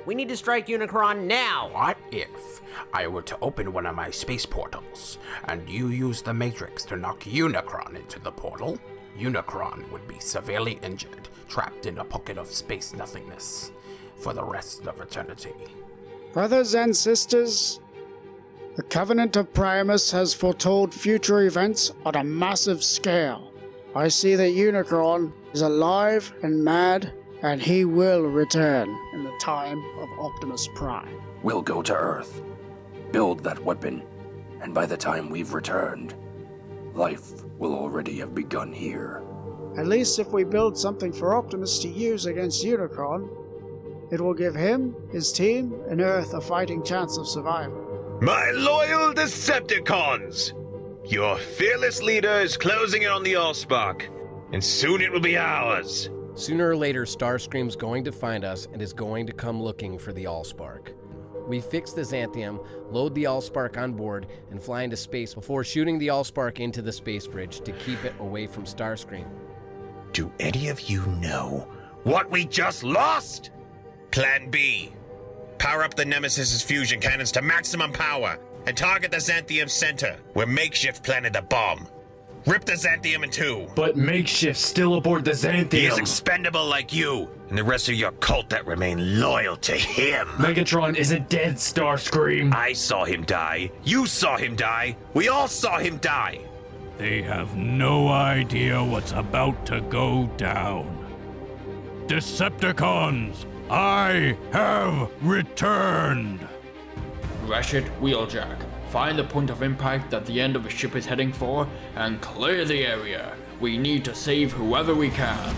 We need to strike Unicron now! What if I were to open one of my space portals, and you use the Matrix to knock Unicron into the portal? Unicron would be severely injured, trapped in a pocket of space nothingness for the rest of eternity. Brothers and sisters, the Covenant of Primus has foretold future events on a massive scale. I see that Unicron is alive and mad, and he will return in the time of Optimus Prime. We'll go to Earth, build that weapon, and by the time we've returned, life will already have begun here. At least if we build something for Optimus to use against Unicron, it will give him, his team, and Earth a fighting chance of survival. My loyal Decepticons! Your fearless leader is closing in on the Allspark, and soon it will be ours. Sooner or later, Starscream's going to find us and is going to come looking for the Allspark. We fix the Xanthium, load the Allspark on board, and fly into space before shooting the Allspark into the space bridge to keep it away from Starscream. Do any of you know what we just lost? Plan B. Power up the Nemesis's fusion cannons to maximum power and target the Xanthium center where Makeshift planted the bomb. Rip the Xanthium in two. But Makeshift's still aboard the Xanthium. He is expendable like you and the rest of your cult that remain loyal to him. Megatron isn't dead, Starscream. I saw him die. You saw him die. We all saw him die. They have no idea what's about to go down. Decepticons, I have returned! Ratchet, Wheeljack, find the point of impact that the end of the ship is heading for, and clear the area. We need to save whoever we can.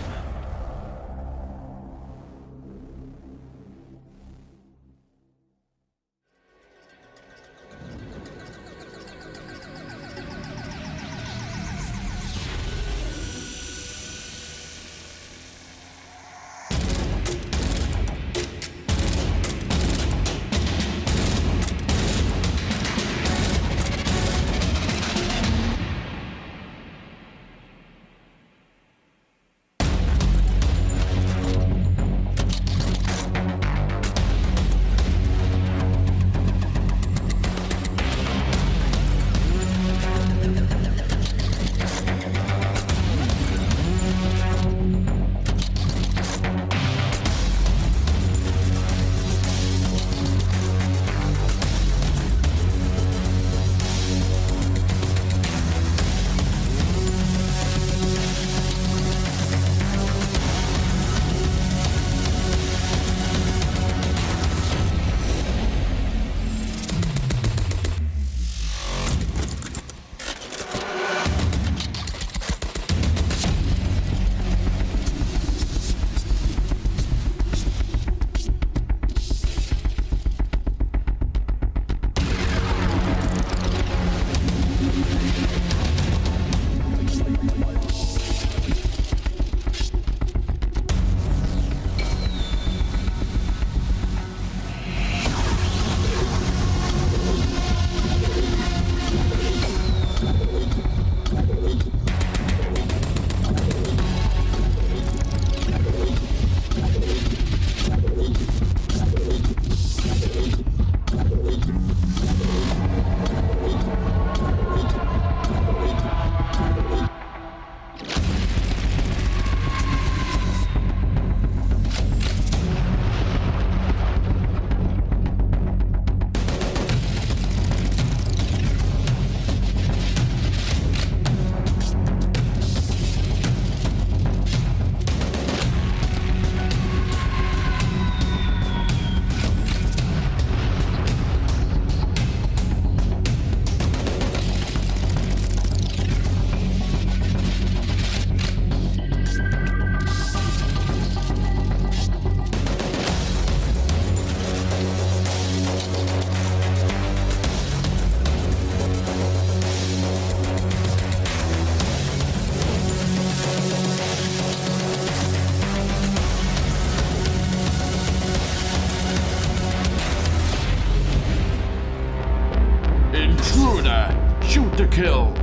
Shoot to kill!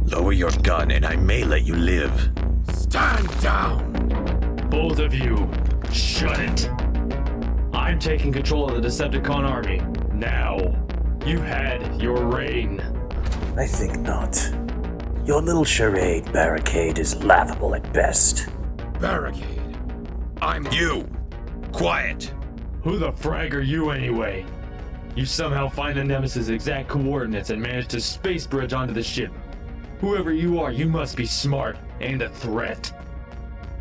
Lower your gun and I may let you live. Stand down! Both of you, shut it! I'm taking control of the Decepticon army. Now, you've had your reign. I think not. Your little charade barricade is laughable at best. Barricade? I'm... You! Quiet! Who the frag are you anyway? You somehow find the Nemesis' exact coordinates and manage to space bridge onto the ship. Whoever you are, you must be smart and a threat.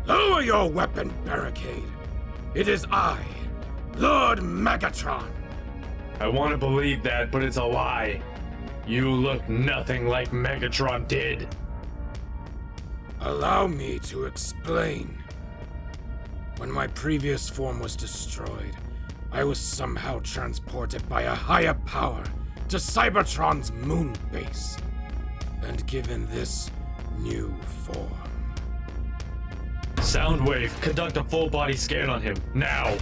Lower your weapon, Barricade. It is I, Lord Megatron. I want to believe that, but it's a lie. You look nothing like Megatron did. Allow me to explain. When my previous form was destroyed, I was somehow transported by a higher power to Cybertron's moon base, and given this new form. Soundwave, conduct a full body scan on him, now!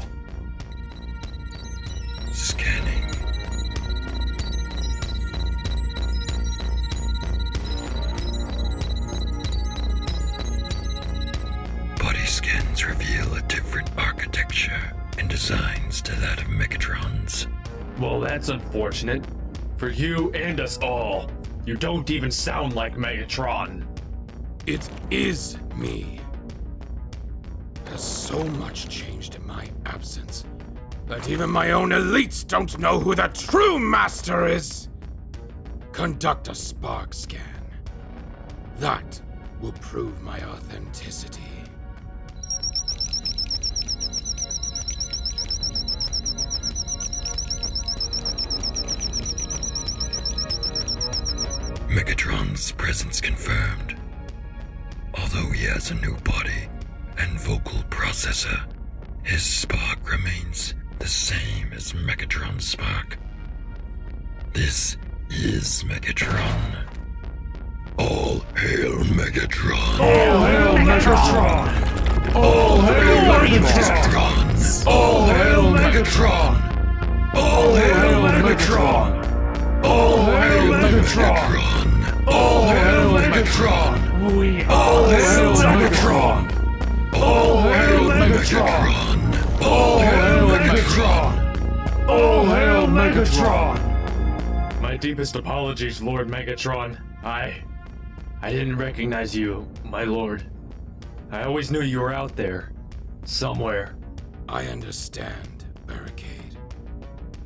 Scanning. Body scans reveal a different architecture and designs to that of Megatron's. Well, that's unfortunate. For you and us all. You don't even sound like Megatron. It is me. There's so much changed in my absence that even my own elites don't know who the true master is. Conduct a spark scan. That will prove my authenticity. Megatron's presence confirmed. Although he has a new body and vocal processor, his spark remains the same as Megatron's spark. This is Megatron. All hail Megatron! All hail Megatron! All hail Megatron! All hail Megatron! All hail Megatron! All hail Megatron! All hail Megatron! We All hail Megatron! All hail Megatron! All hail Megatron! All hail Megatron! My deepest apologies, Lord Megatron. I didn't recognize you, my lord. I always knew you were out there. Somewhere. I understand, Barricade.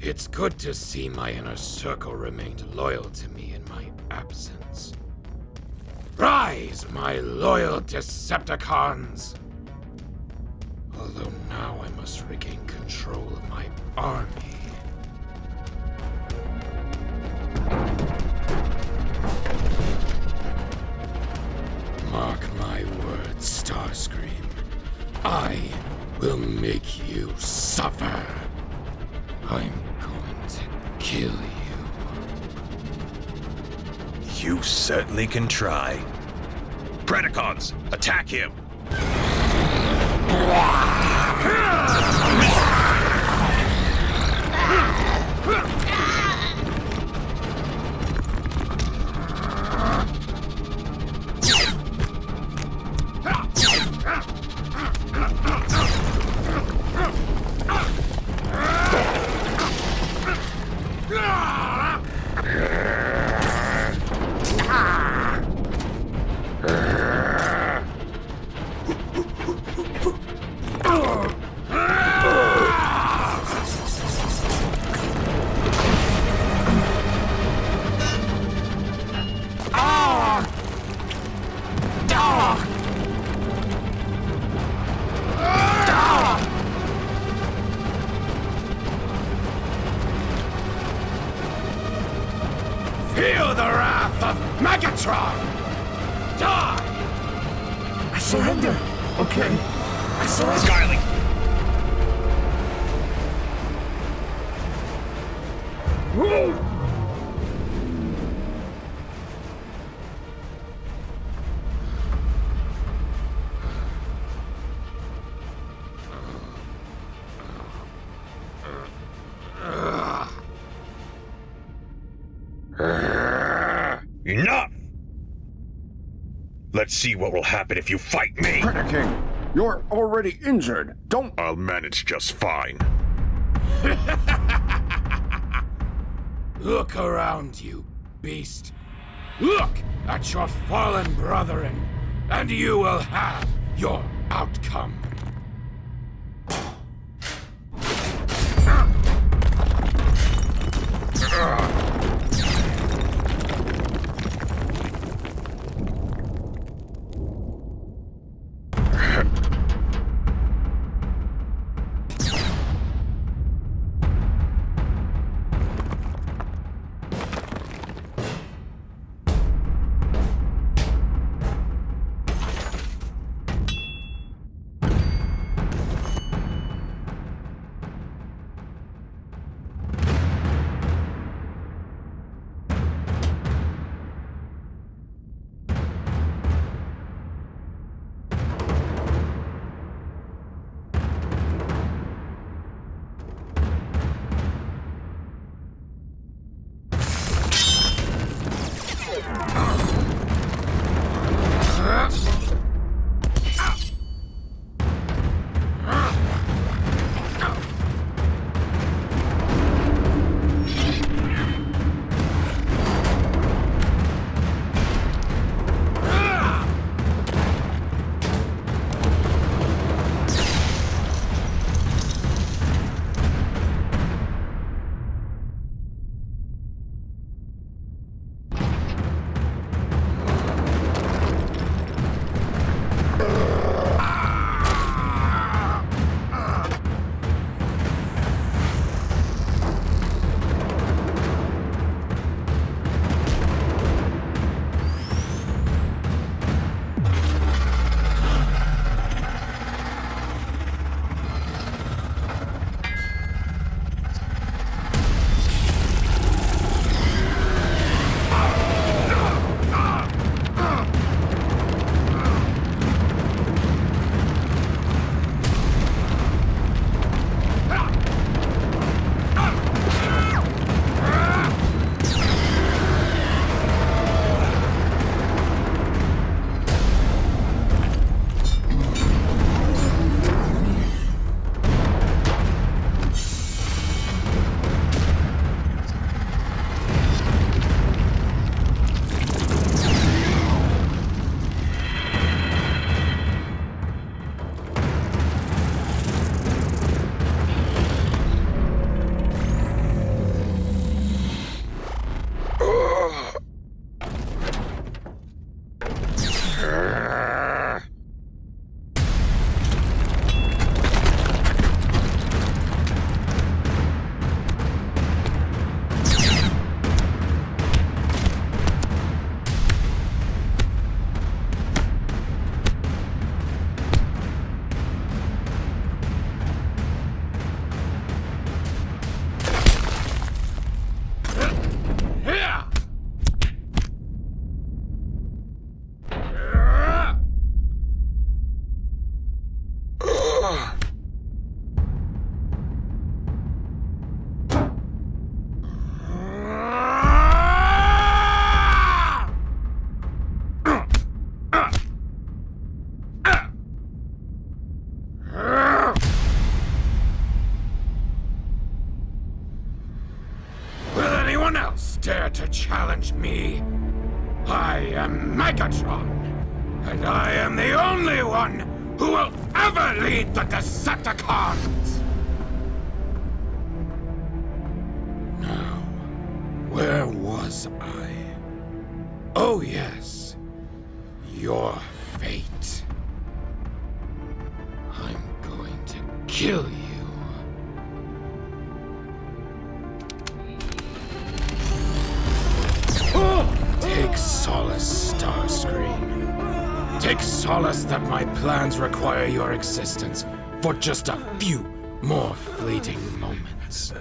It's good to see my inner circle remained loyal to me in my absence. Rise, my loyal Decepticons! Although now I must regain control of my army. Mark my words, Starscream. I will make you suffer. I'm going to kill you. You certainly can try. Predacons, attack him! Feel the wrath of Megatron! Die! I surrender! Okay. I surrender! Skyling! Whoa! Enough! Let's see what will happen if you fight me! Predaking, you're already injured. Don't... I'll manage just fine. Look around you, beast. Look at your fallen brethren, and you will have your outcome. Dare to challenge me? I am Megatron, and I am the only one who will ever lead the Decepticons! Now, where was I? Oh yes, your fate. I'm going to kill you. Take solace, Starscream. Take solace that my plans require your existence for just a few more fleeting moments.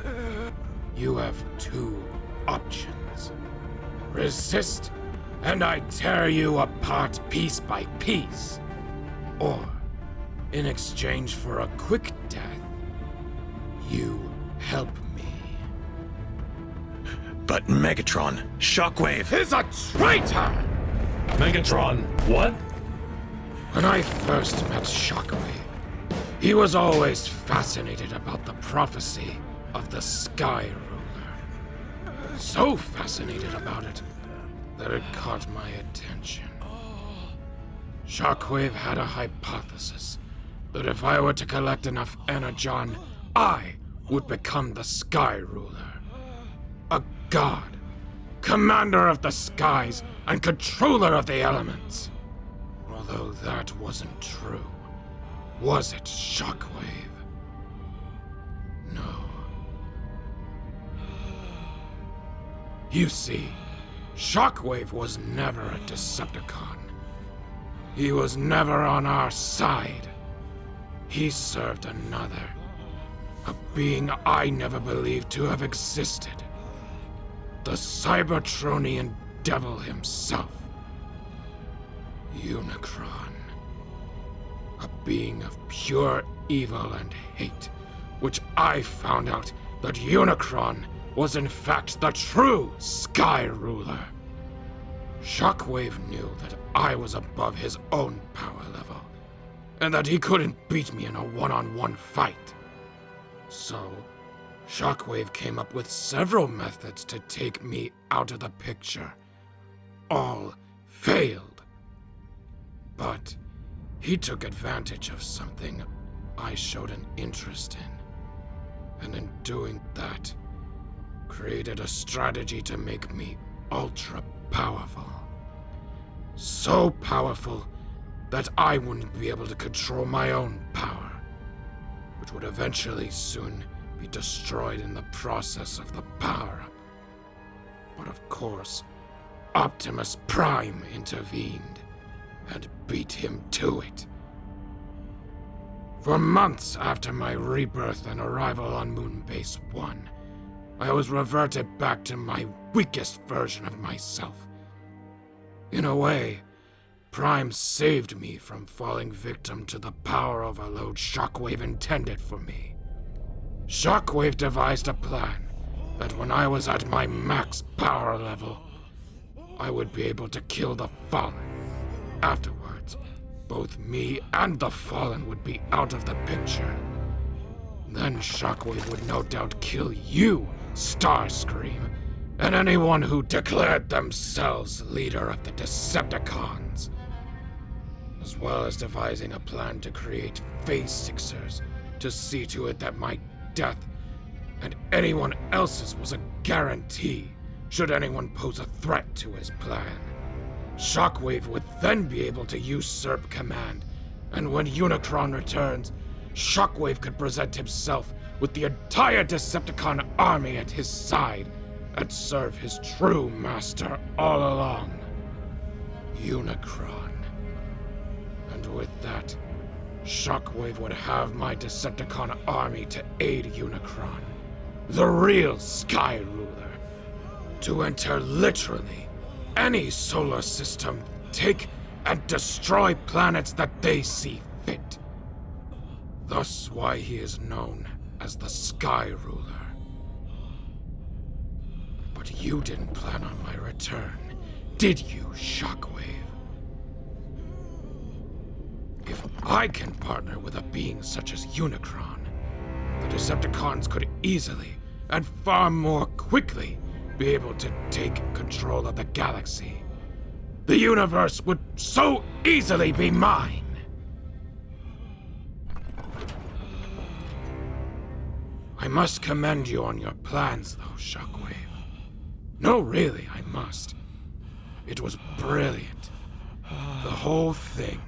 You have two options. Resist, and I tear you apart piece by piece. Or, in exchange for a quick death, you help me. But Megatron, Shockwave is a traitor! Megatron, what? When I first met Shockwave, he was always fascinated about the prophecy of the Sky Ruler. So fascinated about it that it caught my attention. Shockwave had a hypothesis that if I were to collect enough energon, I would become the Sky Ruler. A god, commander of the skies, and controller of the elements. Although that wasn't true, was it, Shockwave? No. You see, Shockwave was never a Decepticon. He was never on our side. He served another, a being I never believed to have existed. The Cybertronian devil himself. Unicron. A being of pure evil and hate, which I found out that Unicron was in fact the true Sky Ruler. Shockwave knew that I was above his own power level, and that he couldn't beat me in a one-on-one fight. So, Shockwave came up with several methods to take me out of the picture. All failed. But he took advantage of something I showed an interest in. And in doing that, created a strategy to make me ultra powerful. So powerful that I wouldn't be able to control my own power, which would eventually soon be destroyed in the process of the power-up. But of course, Optimus Prime intervened and beat him to it. For months after my rebirth and arrival on Moonbase 1, I was reverted back to my weakest version of myself. In a way, Prime saved me from falling victim to the power overload Shockwave intended for me. Shockwave devised a plan that when I was at my max power level, I would be able to kill the Fallen. Afterwards, both me and the Fallen would be out of the picture. Then Shockwave would no doubt kill you, Starscream, and anyone who declared themselves leader of the Decepticons, as well as devising a plan to create Phase Sixers to see to it that my death and anyone else's was a guarantee should anyone pose a threat to his plan. Shockwave would then be able to usurp command, and when Unicron returns, Shockwave could present himself with the entire Decepticon army at his side and serve his true master all along, Unicron. And with that, Shockwave would have my Decepticon army to aid Unicron, the real Sky Ruler, to enter literally any solar system, take and destroy planets that they see fit. Thus why he is known as the Sky Ruler. But you didn't plan on my return, did you, Shockwave? If I can partner with a being such as Unicron, the Decepticons could easily, and far more quickly, be able to take control of the galaxy. The universe would so easily be mine! I must commend you on your plans, though, Shockwave. No, really, I must. It was brilliant. The whole thing.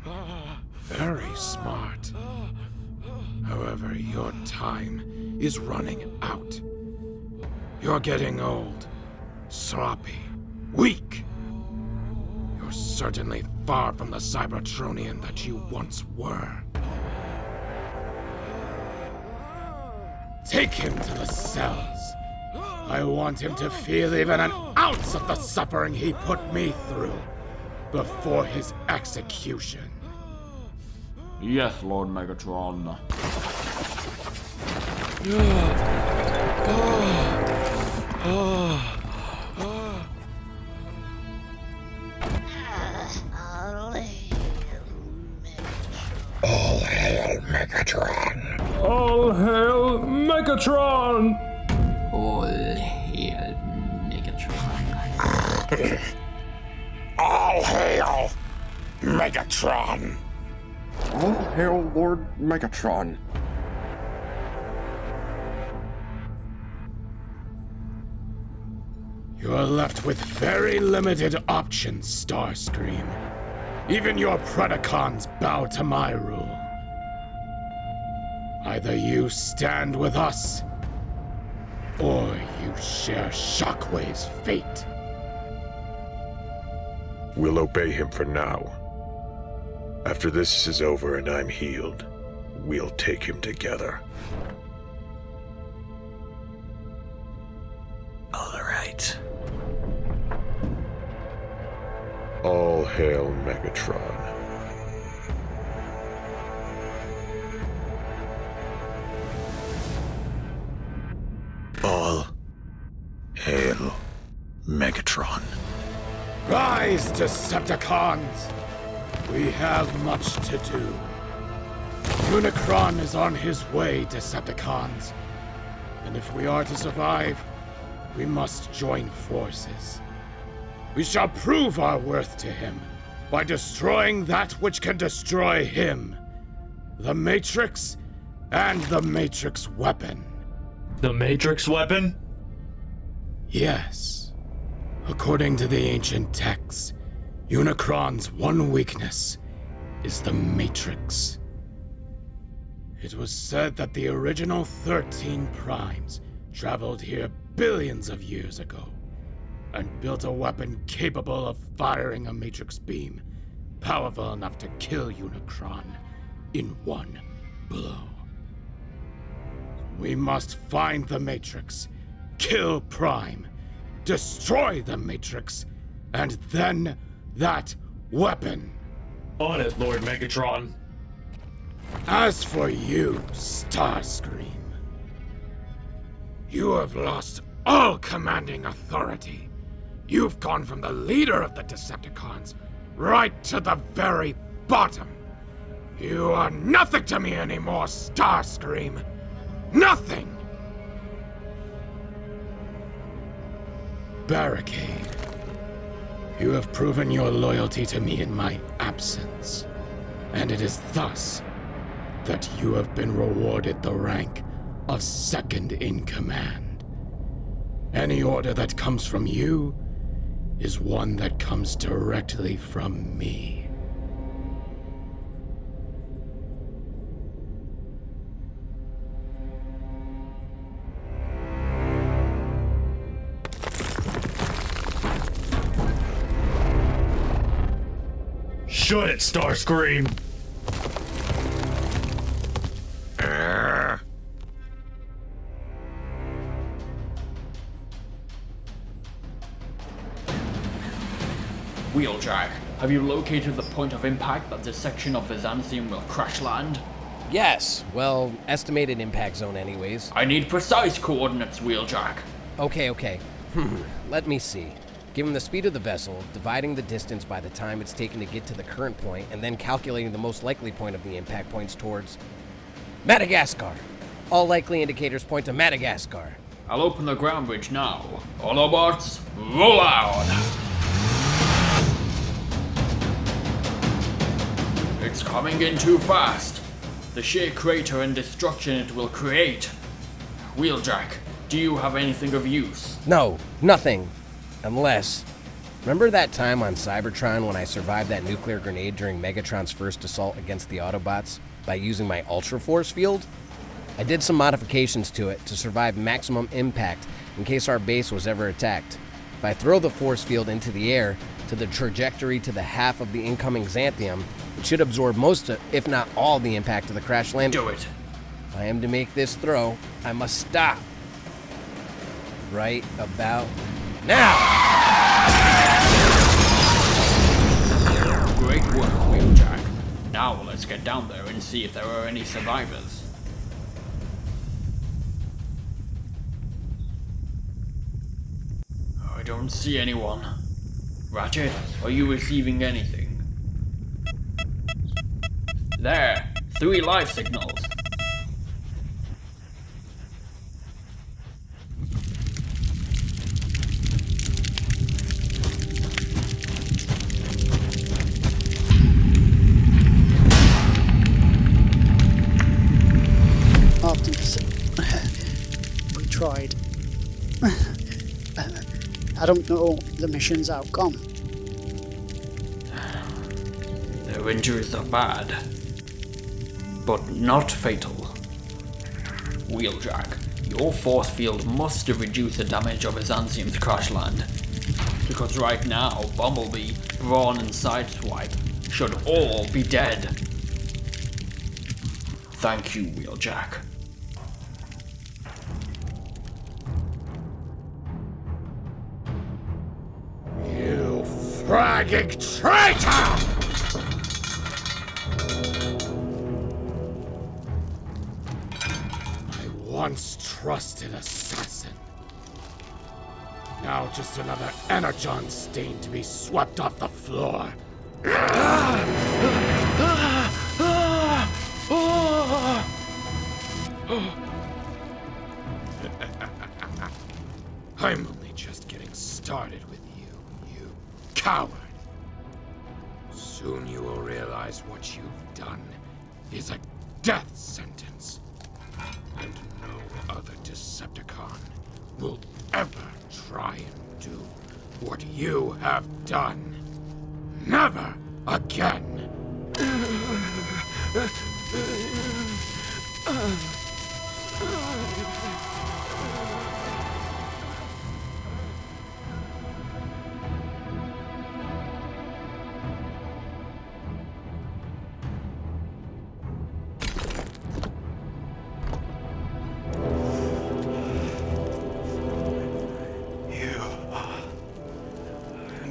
Very smart. However, your time is running out. You're getting old, sloppy, weak. You're certainly far from the Cybertronian that you once were. Take him to the cells. I want him to feel even an ounce of the suffering he put me through before his execution. Yes, Lord Megatron. All hail Megatron! All hail Megatron! All hail Megatron. All hail Megatron! All hail Lord Megatron. You're left with very limited options, Starscream. Even your Predacons bow to my rule. Either you stand with us, or you share Shockwave's fate. We'll obey him for now. After this is over and I'm healed, we'll take him together. All right. All hail Megatron. All hail Megatron. Rise, Decepticons! We have much to do. Unicron is on his way, Decepticons. And if we are to survive, we must join forces. We shall prove our worth to him by destroying that which can destroy him. The Matrix and the Matrix weapon. The Matrix weapon? Yes. According to the ancient texts, Unicron's one weakness is the Matrix. It was said that the original 13 Primes traveled here billions of years ago and built a weapon capable of firing a Matrix beam powerful enough to kill Unicron in one blow. We must find the Matrix, kill Prime, destroy the Matrix, and then that weapon. On it, Lord Megatron. As for you, Starscream, you have lost all commanding authority. You've gone from the leader of the Decepticons right to the very bottom. You are nothing to me anymore, Starscream. Nothing! Barricade. You have proven your loyalty to me in my absence, and it is thus that you have been rewarded the rank of second in command. Any order that comes from you is one that comes directly from me. Shut it, Starscream! Wheeljack, have you located the point of impact that this section of Byzantium will crash land? Yes, well, estimated impact zone anyways. I need precise coordinates, Wheeljack. Okay. Let me see. Given the speed of the vessel, dividing the distance by the time it's taken to get to the current point, and then calculating the most likely point of the impact points towards Madagascar. All likely indicators point to Madagascar. I'll open the ground bridge now. Autobots, roll out! It's coming in too fast. The sheer crater and destruction it will create. Wheeljack, do you have anything of use? No, nothing. Unless, remember that time on Cybertron when I survived that nuclear grenade during Megatron's first assault against the Autobots by using my Ultra Force field? I did some modifications to it to survive maximum impact in case our base was ever attacked. If I throw the force field into the air to the trajectory to the half of the incoming Xanthium, it should absorb most of, if not all, the impact of the crash landing. Do it. If I am to make this throw, I must stop. Right about now! Great work, Wheeljack. Now let's get down there and see if there are any survivors. I don't see anyone. Ratchet, are you receiving anything? There! 3 life signals. Optimus, we tried. I don't know the mission's outcome. Their injuries are bad, but not fatal. Wheeljack, your force field must have reduced the damage of Byzantium's crash land. Because right now, Bumblebee, Brawn, and Sideswipe should all be dead. Thank you, Wheeljack. You fragging traitor! Once trusted assassin. Now just another energon stain to be swept off the floor. I'm only just getting started with you, you coward. Soon you will realize what you've done is a death sentence. And no other Decepticon will ever try and do what you have done. Never again!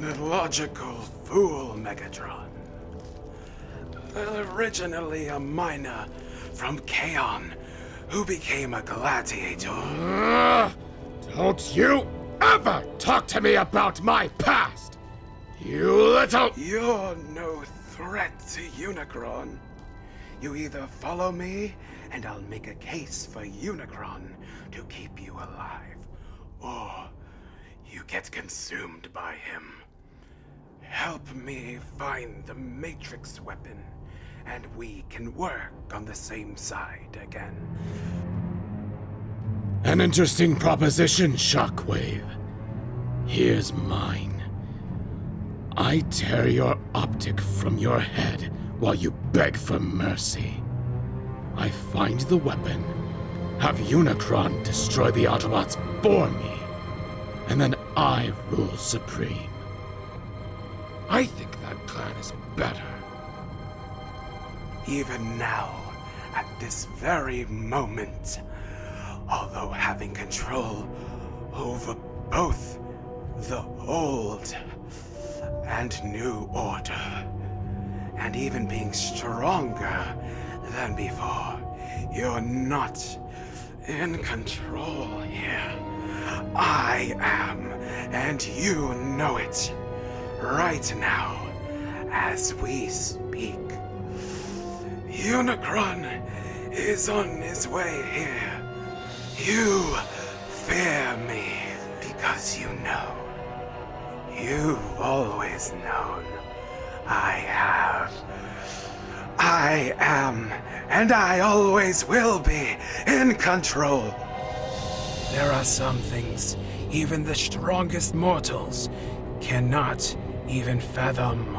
Illogical fool, Megatron. Originally a miner from Kaon, who became a gladiator. Don't you ever talk to me about my past! You little... You're no threat to Unicron. You either follow me, and I'll make a case for Unicron to keep you alive, or you get consumed by him. Help me find the Matrix weapon, and we can work on the same side again. An interesting proposition, Shockwave. Here's mine. I tear your optic from your head while you beg for mercy. I find the weapon, have Unicron destroy the Autobots for me, and then I rule supreme. I think that plan is better. Even now, at this very moment, although having control over both the old and new order, and even being stronger than before, you're not in control here. I am, and you know it. Right now, as we speak, Unicron is on his way here. You fear me because you know. You've always known. I have. I am, and I always will be, in control. There are some things even the strongest mortals cannot even fathom.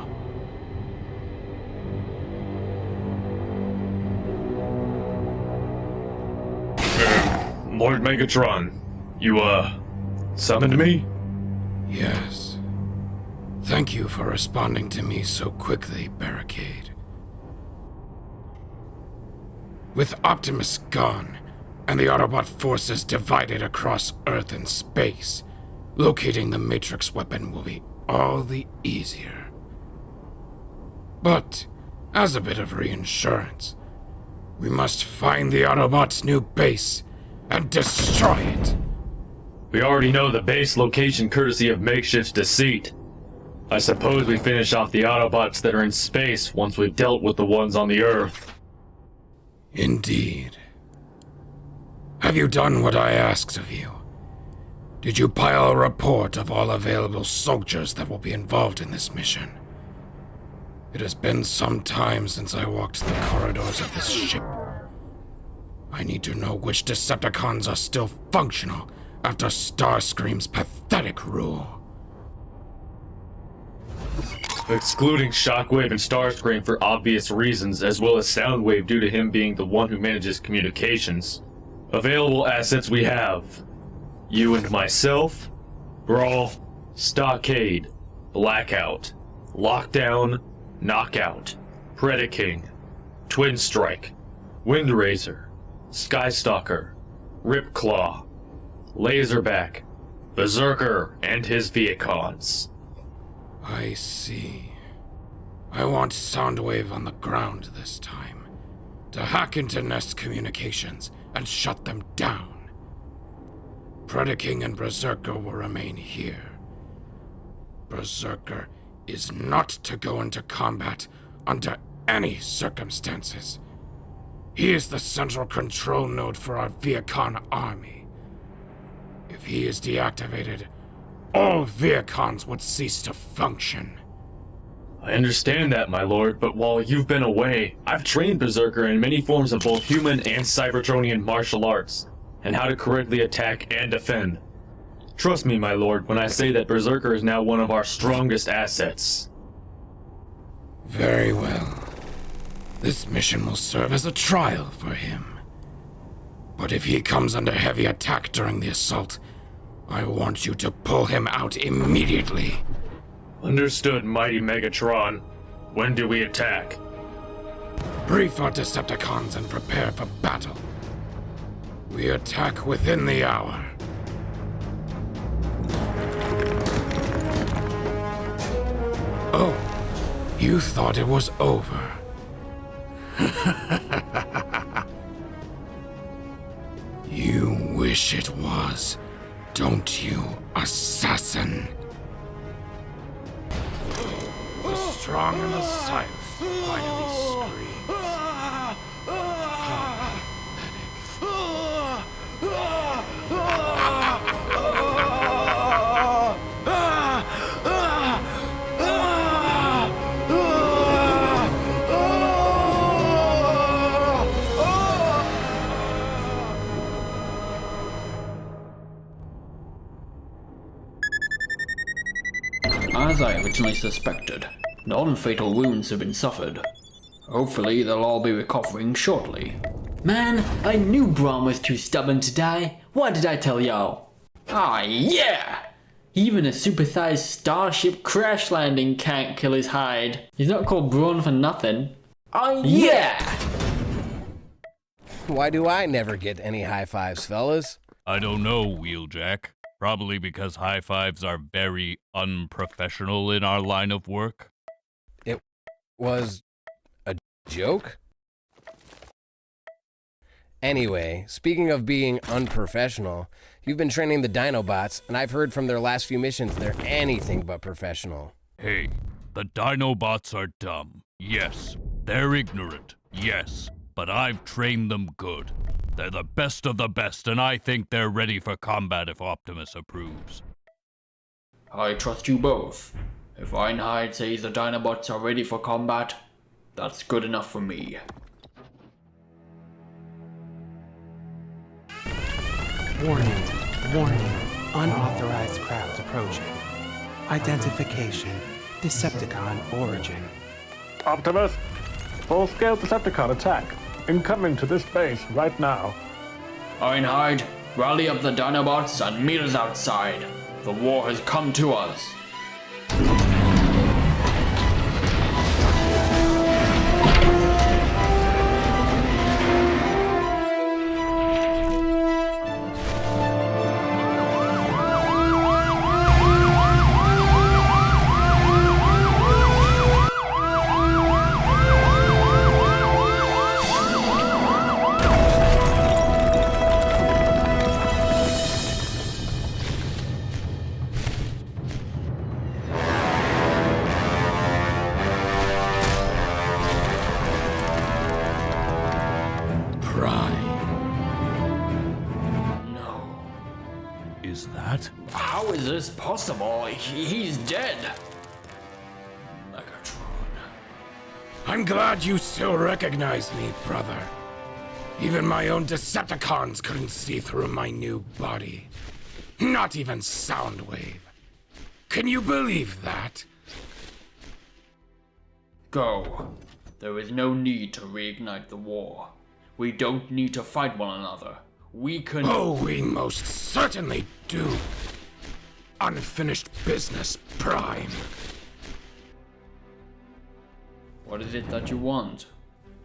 Lord Megatron, you, summoned me? Yes. Thank you for responding to me so quickly, Barricade. With Optimus gone, and the Autobot forces divided across Earth and space, locating the Matrix weapon will be all the easier. But, as a bit of reinsurance, we must find the Autobots' new base and destroy it. We already know the base location courtesy of Makeshift's deceit. I suppose we finish off the Autobots that are in space once we've dealt with the ones on the Earth. Indeed. Have you done what I asked of you? Did you pile a report of all available soldiers that will be involved in this mission? It has been some time since I walked the corridors of this ship. I need to know which Decepticons are still functional after Starscream's pathetic rule. Excluding Shockwave and Starscream for obvious reasons, as well as Soundwave due to him being the one who manages communications. Available assets we have: you and myself, Brawl, Stockade, Blackout, Lockdown, Knockout, Predaking, Twin Strike, Windraiser, Skystalker, Ripclaw, Laserback, Berserker, and his Viacons. I see. I want Soundwave on the ground this time, to hack into Nest communications and shut them down. Predaking and Berserker will remain here. Berserker is not to go into combat under any circumstances. He is the central control node for our Viacon army. If he is deactivated, all Viacons would cease to function. I understand that, my lord, but while you've been away, I've trained Berserker in many forms of both human and Cybertronian martial arts, and how to correctly attack and defend. Trust me, my lord, when I say that Berserker is now one of our strongest assets. Very well. This mission will serve as a trial for him. But if he comes under heavy attack during the assault, I want you to pull him out immediately. Understood, mighty Megatron. When do we attack? Brief our Decepticons and prepare for battle. We attack within the hour. Oh, you thought it was over. You wish it was, don't you, assassin? The strong and the silent finally screams. As I originally suspected, non-fatal wounds have been suffered. Hopefully they'll all be recovering shortly. Man, I knew Braun was too stubborn to die. What did I tell y'all? Ah, yeah! Even a supersized starship crash landing can't kill his hide. He's not called Braun for nothing. Oh yeah! Why do I never get any high fives, fellas? I don't know, Wheeljack. Probably because high fives are very unprofessional in our line of work. It was a joke? Anyway, speaking of being unprofessional, you've been training the Dinobots, and I've heard from their last few missions they're anything but professional. Hey, the Dinobots are dumb. Yes. They're ignorant. Yes. But I've trained them good. They're the best of the best, and I think they're ready for combat if Optimus approves. I trust you both. If Einhide says the Dinobots are ready for combat, that's good enough for me. Warning, warning, unauthorized craft approaching. Identification, Decepticon origin. Optimus, full-scale Decepticon attack. Incoming to this base right now. Einhide, rally up the Dinobots and meet us outside. The war has come to us. How is this possible? He's dead. Megatron. I'm glad you still recognize me, brother. Even my own Decepticons couldn't see through my new body. Not even Soundwave. Can you believe that? Go. There is no need to reignite the war. We don't need to fight one another. We can... Oh, we most certainly do. Unfinished business, Prime. What is it that you want?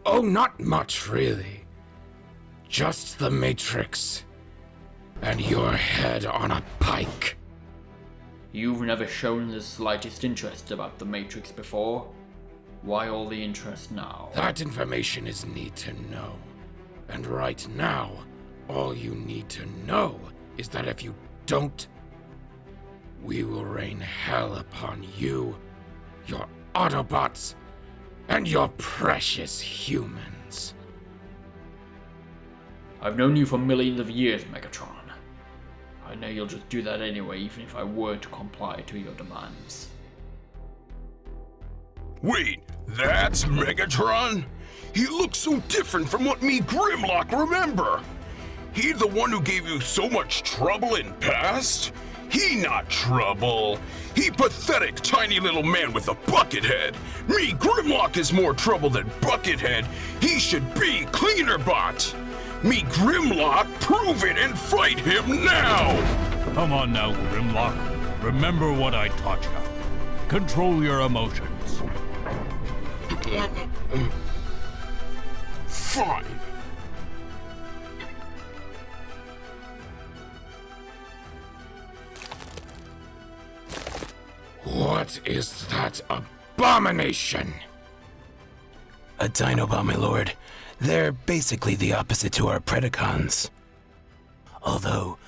Oh, not much, really. Just the Matrix. And your head on a pike. You've never shown the slightest interest about the Matrix before. Why all the interest now? That information is need to know. And right now, all you need to know is that if you don't, we will rain hell upon you, your Autobots, and your precious humans. I've known you for millions of years, Megatron. I know you'll just do that anyway, even if I were to comply to your demands. Wait, that's Megatron? He looks so different from what me Grimlock remember. He the one who gave you so much trouble in past? He not trouble. He pathetic tiny little man with a bucket head. Me Grimlock is more trouble than Buckethead. He should be Cleanerbot. Me Grimlock, prove it and fight him now! Come on now, Grimlock. Remember what I taught you. Control your emotions. Fine. What is that abomination? A Dinobot, my lord. They're basically the opposite to our Predacons. Although,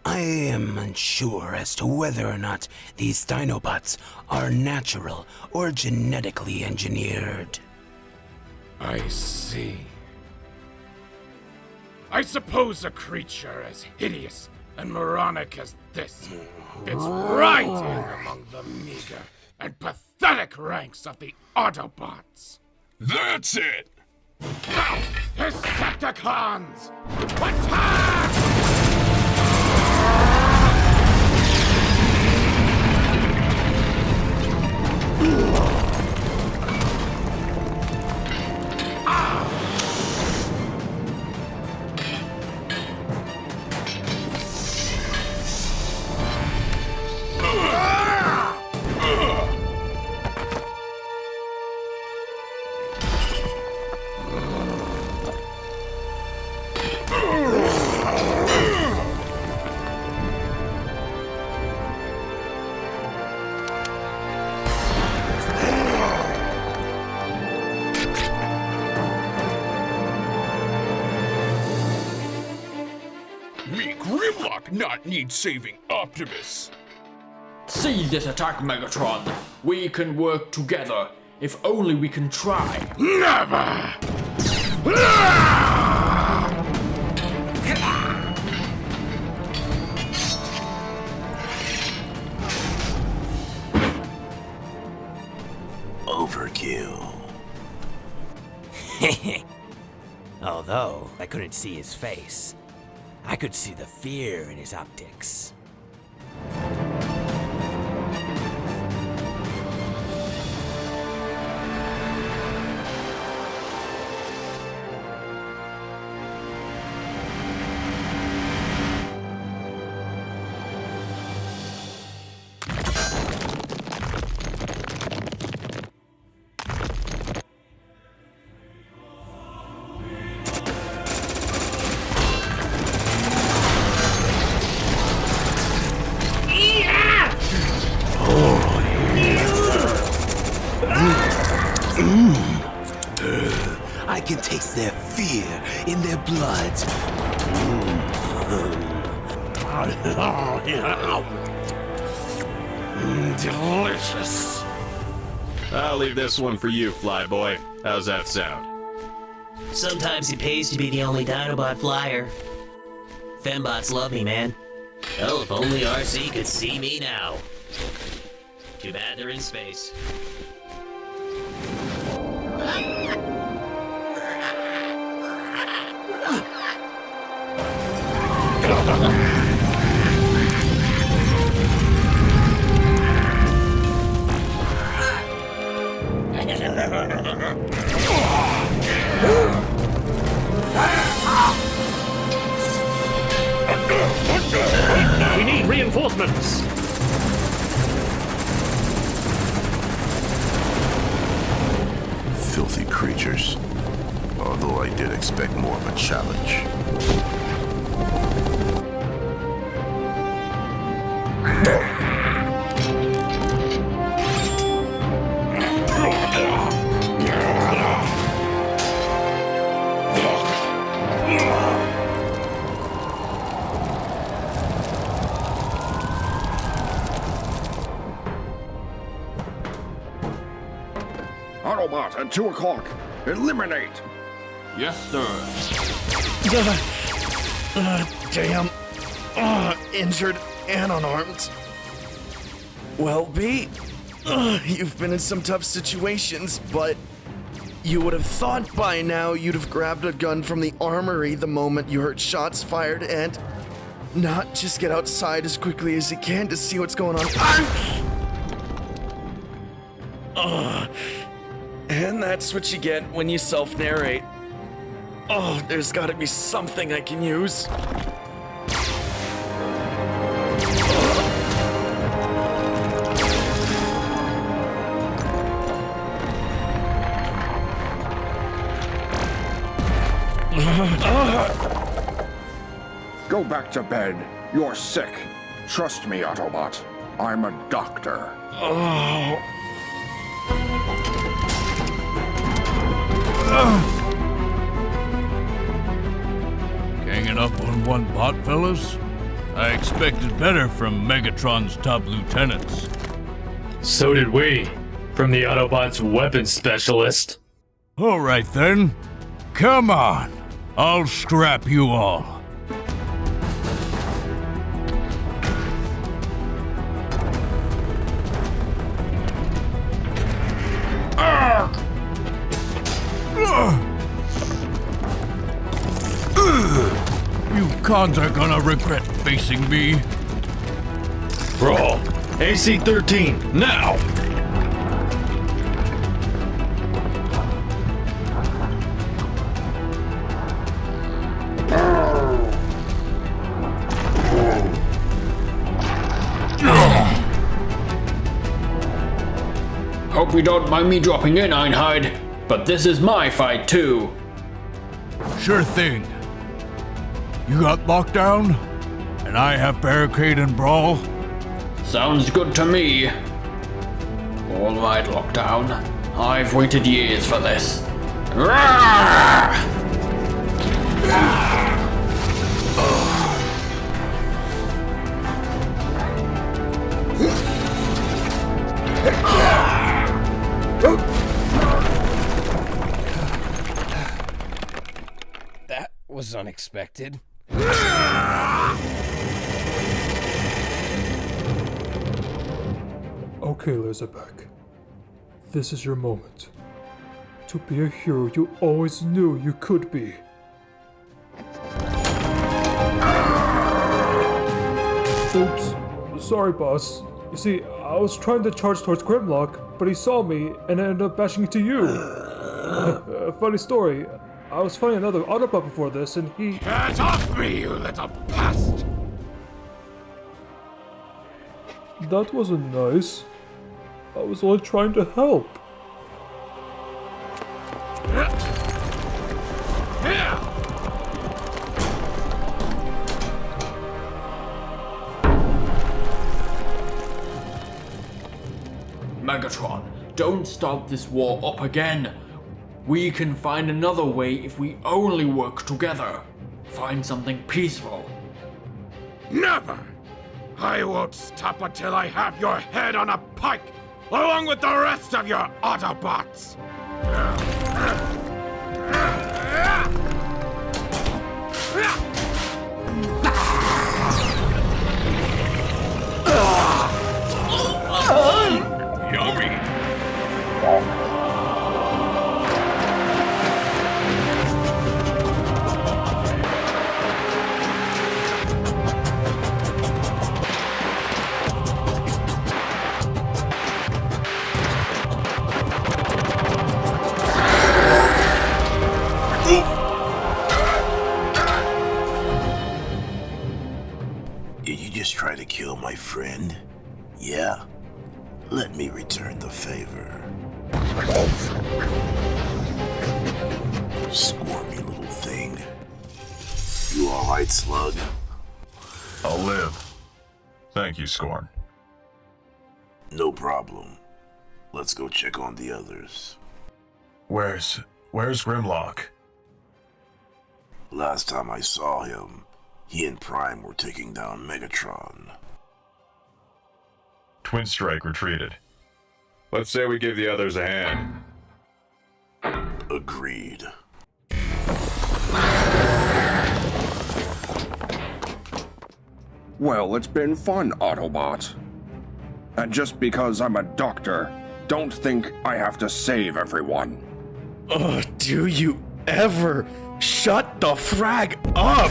I am unsure as to whether or not these Dinobots are natural or genetically engineered. I see. I suppose a creature as hideous and moronic as this fits right in among the meager and pathetic ranks of the Autobots. That's it! Now, Decepticons! Attack! Me Grimlock not need saving Optimus. See this attack, Megatron. We can work together, if only we can try. Never! Overkill. Although I couldn't see his face, I could see the fear in his optics. I can taste their fear in their blood. Delicious. I'll leave this one for you, Flyboy. How's that sound? Sometimes it pays to be the only Dinobot flyer. Fembots love me, man. Hell, if only RC could see me now. Too bad they're in space. We need reinforcements! Filthy creatures. Although I did expect more of a challenge. Autobot at 2 o'clock. Eliminate! Yes, sir. Damn. Injured and unarmed. Well, B, you've been in some tough situations, but you would have thought by now you'd have grabbed a gun from the armory the moment you heard shots fired and not just get outside as quickly as he can to see what's going on? And that's what you get when you self-narrate. Oh, there's gotta be something I can use. Go back to bed. You're sick. Trust me, Autobot. I'm a doctor. Ganging up on one bot, fellas? I expected better from Megatron's top lieutenants. So did we, from the Autobots' weapons specialist. All right then. Come on. I'll scrap you all. You cons are gonna regret facing me. Brawl. AC-13, now! Hope you don't mind me dropping in, Einhide, but this is my fight too. Sure thing. You got lockdown? And I have barricade and brawl? Sounds good to me. All right, Lockdown. I've waited years for this. That was unexpected. Okay, Laserback. This is your moment. To be a hero you always knew you could be. Oops. Sorry, boss. You see, I was trying to charge towards Grimlock, but he saw me and ended up bashing into you. Funny story. I was fighting another Autobot before this, and he— Get off me, you little pest! That wasn't nice. I was only trying to help. Megatron, don't start this war up again. We can find another way if we only work together. Find something peaceful. Never! I won't stop until I have your head on a pike, along with the rest of your Autobots! Yummy! Did you just try to kill my friend? Yeah. Let me return the favor. Squirmy little thing. You alright, Slug? I'll live. Thank you, Scorn. No problem. Let's go check on the others. Where's Grimlock? Last time I saw him, he and Prime were taking down Megatron. Twin Strike retreated. Let's say we give the others a hand. Agreed. Well, it's been fun, Autobot. And just because I'm a doctor, don't think I have to save everyone. Oh, do you ever shut the frag up?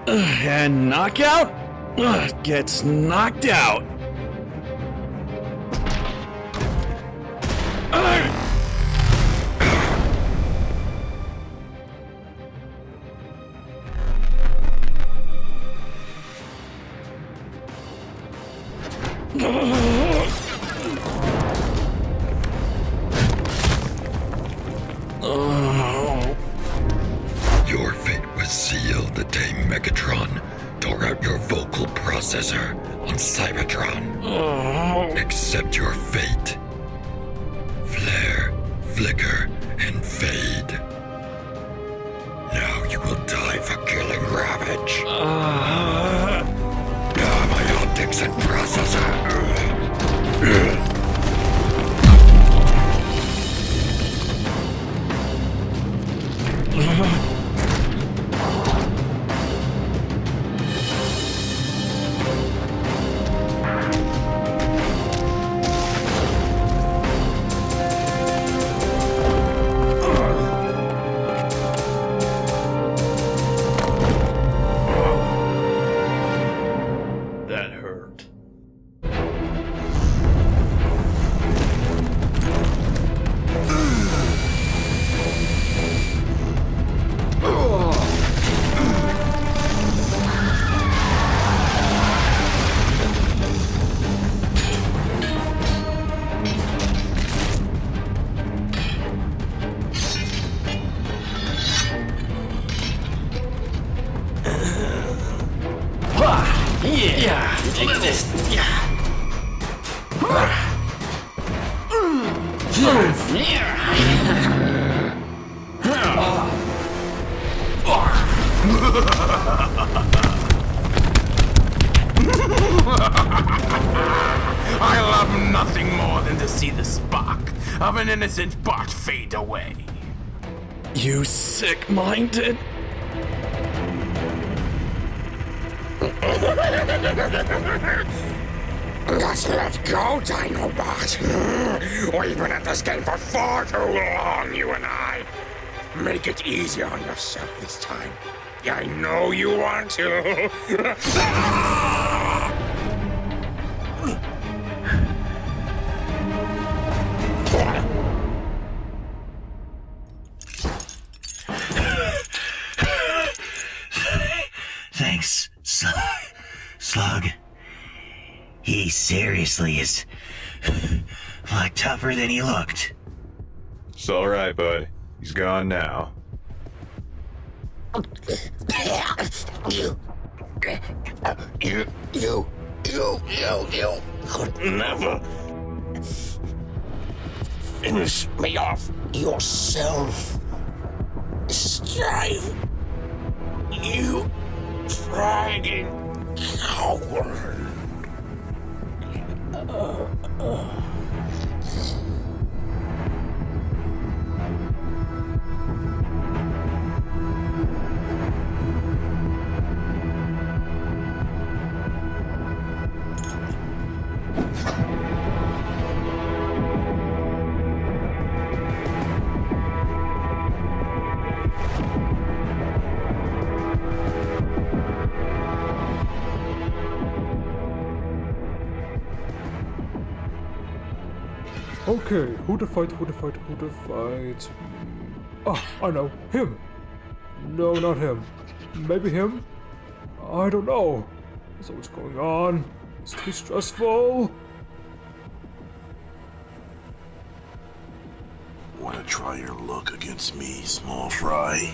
And knockout gets knocked out. Your fate was sealed the day Megatron tore out your vocal processor on Cybertron. Accept your fate. Flare, flicker, and fade. Now you will die for killing Ravage. My optics and processor. That hurt. Yeah, take this. I love nothing more than to see the spark of an innocent bot fade away. You sick-minded? Just let go, Dinobot. We've been at this game for far too long, you and I. Make it easier on yourself this time. I know you want to. Thanks, Slug. He seriously is a lot tougher than he looked. It's alright, bud. He's gone now. You could never finish me off yourself. Strive, you dragging coward. Okay, who to fight, who to fight, who to fight? Ah, I know. Him! No, not him. Maybe him? I don't know. There's so much going on. It's too stressful. Wanna try your luck against me, small fry?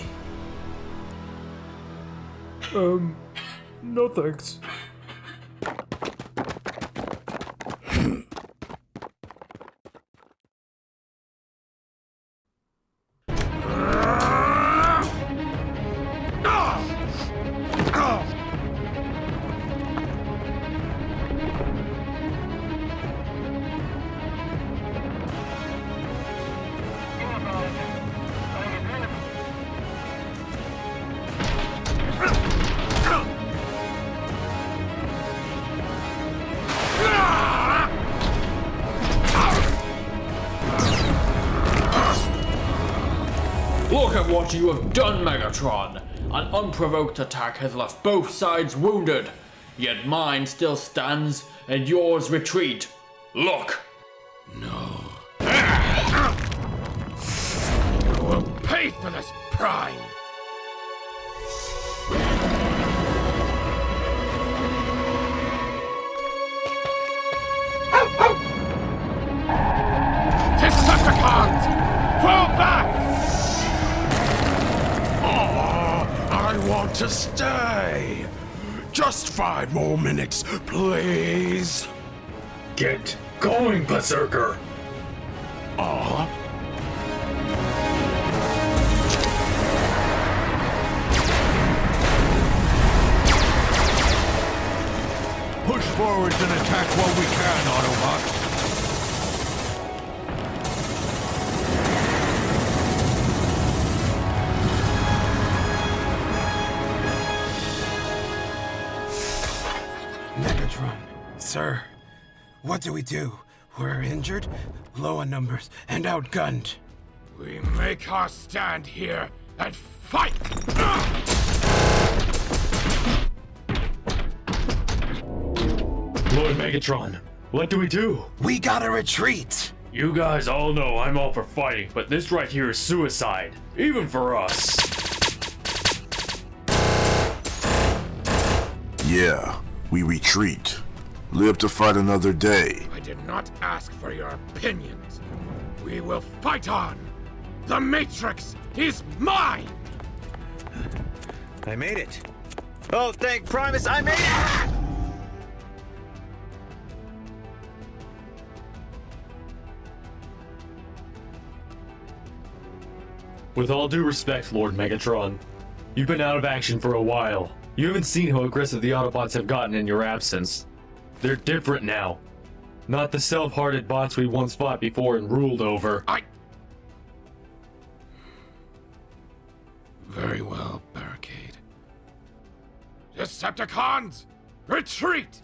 No thanks. what you have done, Megatron. An unprovoked attack has left both sides wounded. Yet mine still stands, and yours retreat. Look! No. You will pay for this, Prime! Decepticons! Fall back! I want to stay. Just 5 more minutes, please. Get going, Berserker! Push forwards and attack while we can, Autobots. Megatron, sir, what do we do? We're injured, low on numbers, and outgunned. We make our stand here and fight! Lord Megatron, what do we do? We gotta retreat! You guys all know I'm all for fighting, but this right here is suicide. Even for us. Yeah, we retreat. Live to fight another day. I did not ask for your opinions. We will fight on! The Matrix is mine! I made it. Oh, thank Primus, I made it! With all due respect, Lord Megatron, you've been out of action for a while. You haven't seen how aggressive the Autobots have gotten in your absence. They're different now. Not the self-hearted bots we once fought before and ruled over. Very well, Barricade. Decepticons! Retreat!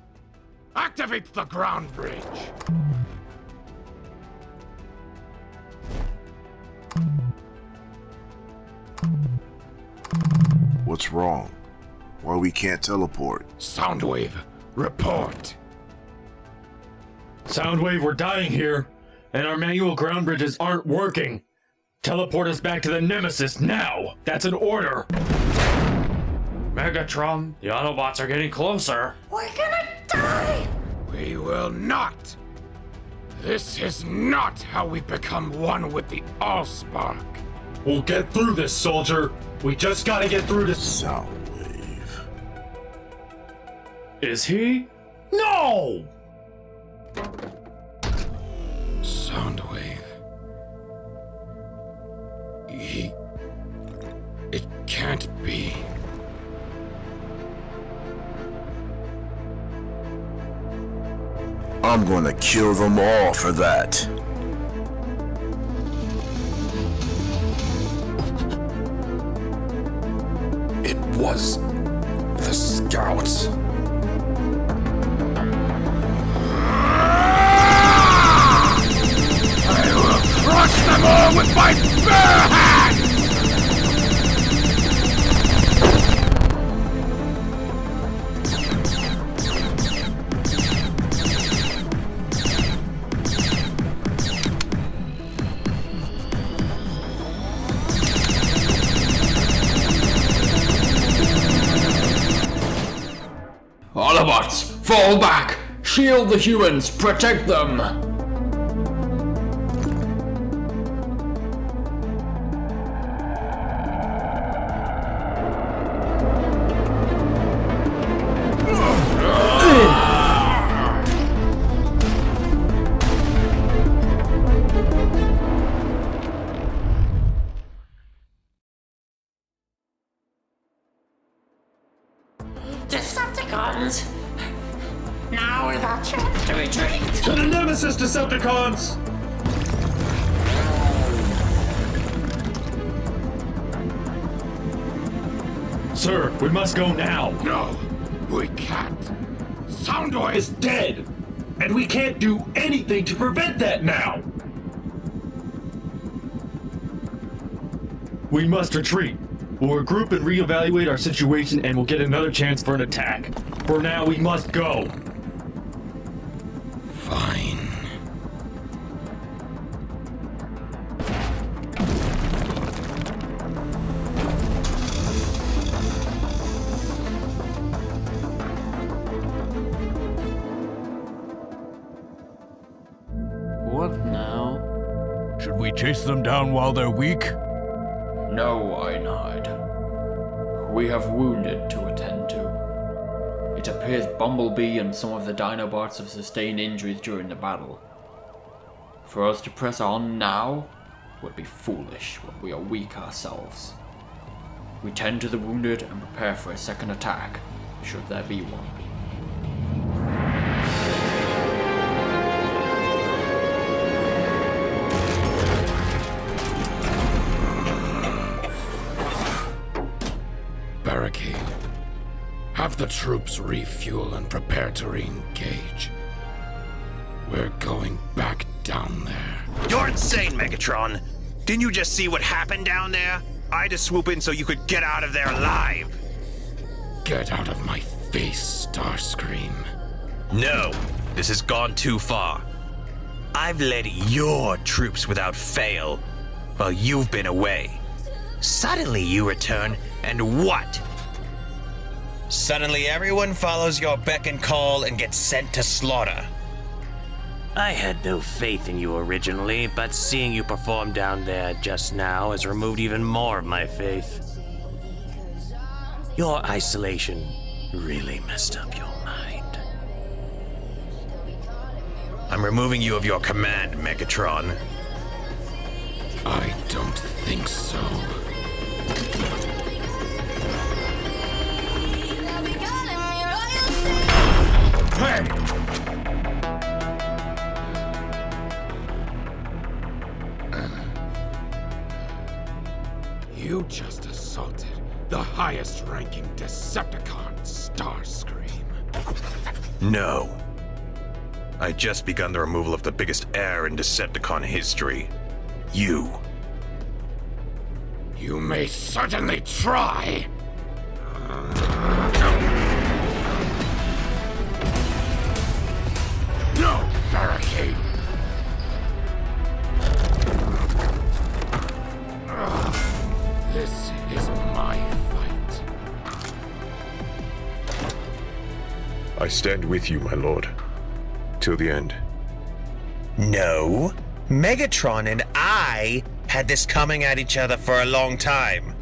Activate the ground bridge! What's wrong? Why we can't teleport? Soundwave, report. Soundwave, we're dying here, and our manual ground bridges aren't working. Teleport us back to the Nemesis now! That's an order! Megatron, the Autobots are getting closer. We're gonna die! We will not! This is not how we become one with the Allspark! We'll get through this, soldier! We just gotta get through this. Soundwave. Is he? No! Soundwave. It can't be. I'm gonna kill them all for that. It was the Scouts. I will crush them all with my bare hands! Autobots, fall back! Shield the humans, protect them! Decepticons! Now is our chance to retreat! To the Nemesis, Decepticons! Sir, we must go now! No, we can't! Soundwave is dead! And we can't do anything to prevent that now! We must retreat. We'll regroup and reevaluate our situation and we'll get another chance for an attack. For now, we must go. Fine. What now? Should we chase them down while they're weak? No, Einhard. We have wounded to attend to. It appears Bumblebee and some of the Dinobots have sustained injuries during the battle. For us to press on now would be foolish when we are weak ourselves. We tend to the wounded and prepare for a second attack, should there be one. Barricade. Have the troops refuel and prepare to re-engage. We're going back down there. You're insane, Megatron! Didn't you just see what happened down there? I had to swoop in so you could get out of there alive! Get out of my face, Starscream. No, this has gone too far. I've led your troops without fail, while you've been away. Suddenly you return, and what? Suddenly everyone follows your beck and call and gets sent to slaughter. I had no faith in you originally, but seeing you perform down there just now has removed even more of my faith. Your isolation really messed up your mind. I'm removing you of your command, Megatron. I don't think so. Hey! You just assaulted the highest-ranking Decepticon, Starscream. No. I just begun the removal of the biggest heir in Decepticon history. You. You may certainly try. No, Barricade. This is my fight. I stand with you, my lord. Till the end. No. Megatron and I had this coming at each other for a long time.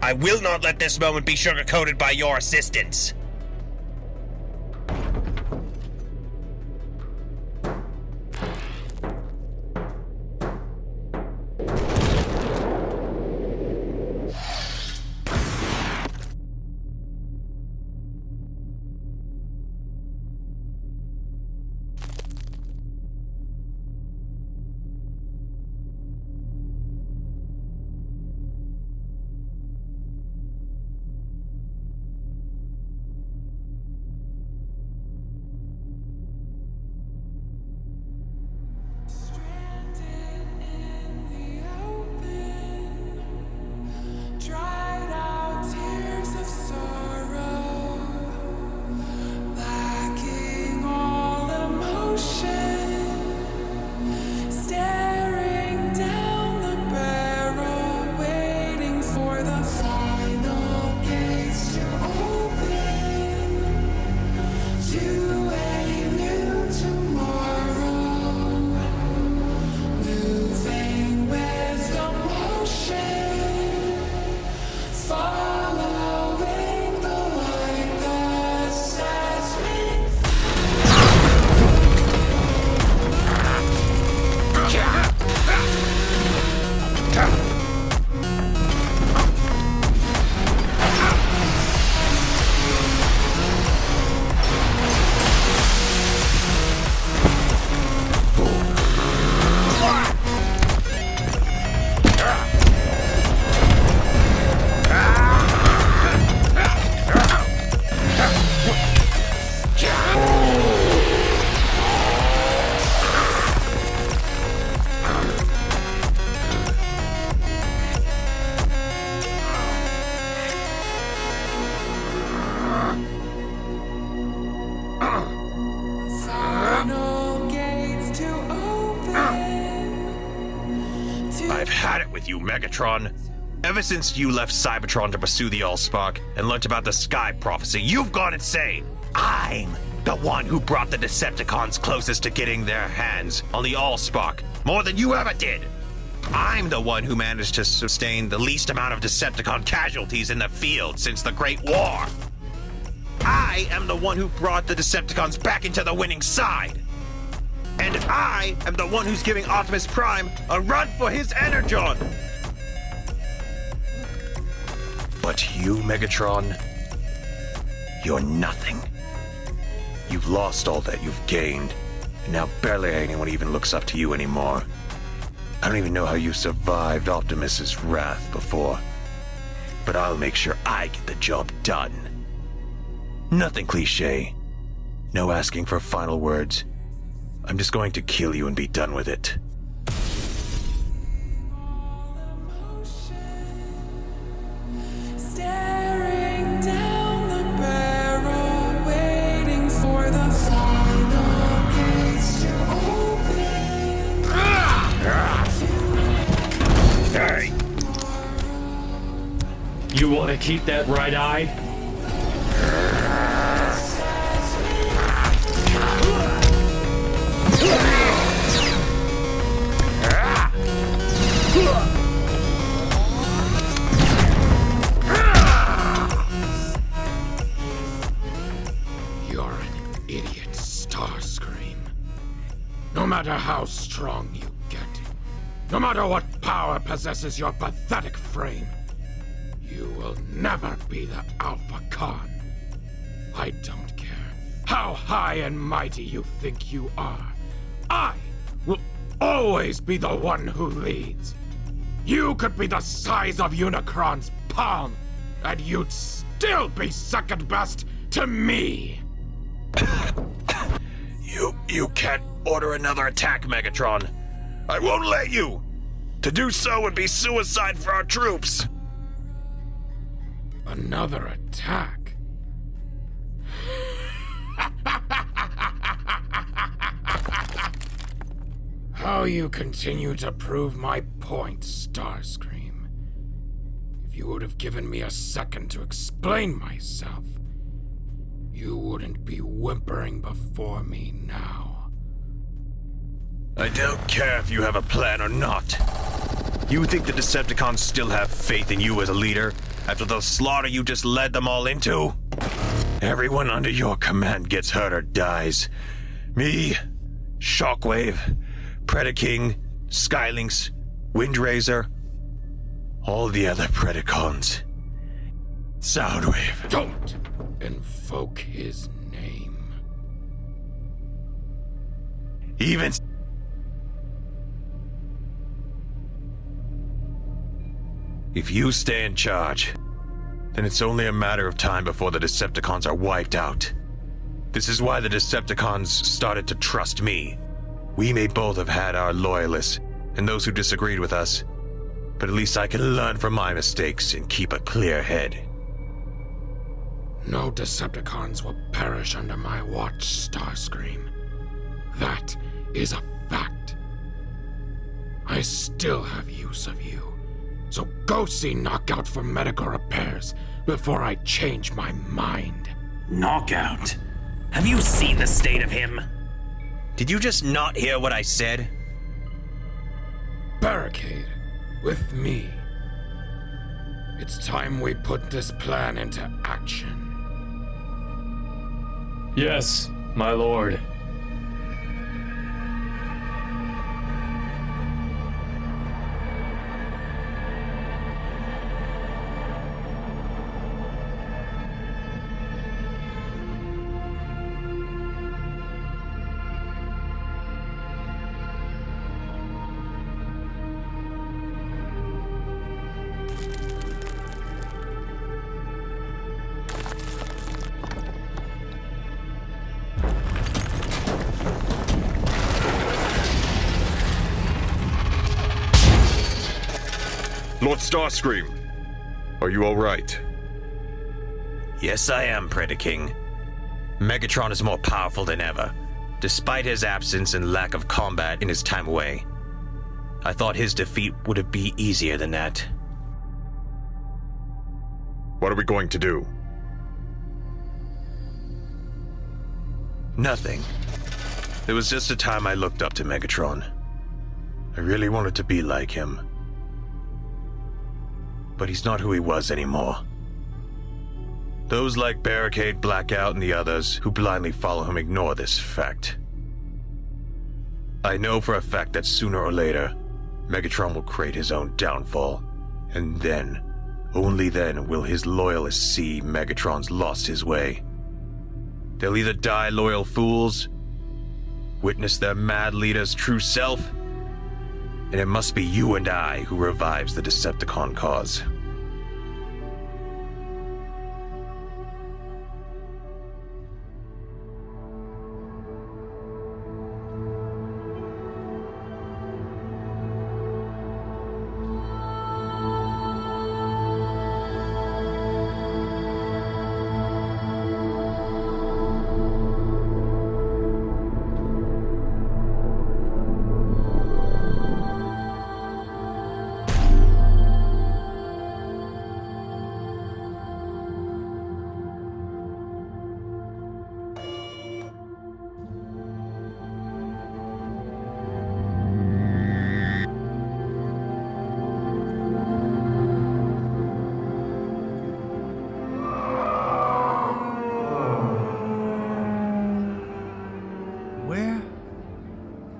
I will not let this moment be sugarcoated by your assistance. I've had it with you, Megatron. Ever since you left Cybertron to pursue the Allspark and learnt about the Sky Prophecy, you've gone insane. I'm the one who brought the Decepticons closest to getting their hands on the Allspark, more than you ever did. I'm the one who managed to sustain the least amount of Decepticon casualties in the field since the Great War. I am the one who brought the Decepticons back into the winning side. And I am the one who's giving Optimus Prime a run for his Energon. But you, Megatron, you're nothing. You've lost all that you've gained, and now barely anyone even looks up to you anymore. I don't even know how you survived Optimus's wrath before, but I'll make sure I get the job done. Nothing cliche. No asking for final words. I'm just going to kill you and be done with it. Staring down the barrel, waiting for the final gates to open. Hey! You want to keep that right eye? You're an idiot, Starscream. No matter how strong you get, no matter what power possesses your pathetic frame, you will never be the Alpha Khan. I don't care how high and mighty you think you are. I will always be the one who leads. You could be the size of Unicron's palm, and you'd still be second best to me. You can't order another attack, Megatron. I won't let you. To do so would be suicide for our troops. Another attack? How you continue to prove my point, Starscream. If you would have given me a second to explain myself, you wouldn't be whimpering before me now. I don't care if you have a plan or not. You think the Decepticons still have faith in you as a leader after the slaughter you just led them all into? Everyone under your command gets hurt or dies. Me, Shockwave, Predaking, Skylynx, Windraiser, all the other Predacons. Soundwave. Don't invoke his name. Even... If you stay in charge, then it's only a matter of time before the Decepticons are wiped out. This is why the Decepticons started to trust me. We may both have had our loyalists and those who disagreed with us, but at least I can learn from my mistakes and keep a clear head. No Decepticons will perish under my watch, Starscream. That is a fact. I still have use of you. So go see Knockout for medical repairs before I change my mind. Knockout? Have you seen the state of him? Did you just not hear what I said? Barricade with me. It's time we put this plan into action. Yes, my lord. Lord Starscream, are you all right? Yes, I am, Predaking. Megatron is more powerful than ever, despite his absence and lack of combat in his time away. I thought his defeat would be easier than that. What are we going to do? Nothing. It was just a time I looked up to Megatron. I really wanted to be like him. But he's not who he was anymore. Those like Barricade, Blackout, and the others who blindly follow him ignore this fact. I know for a fact that sooner or later, Megatron will create his own downfall, and then, only then will his loyalists see Megatron's lost his way. They'll either die loyal fools, witness their mad leader's true self, and it must be you and I who revives the Decepticon cause.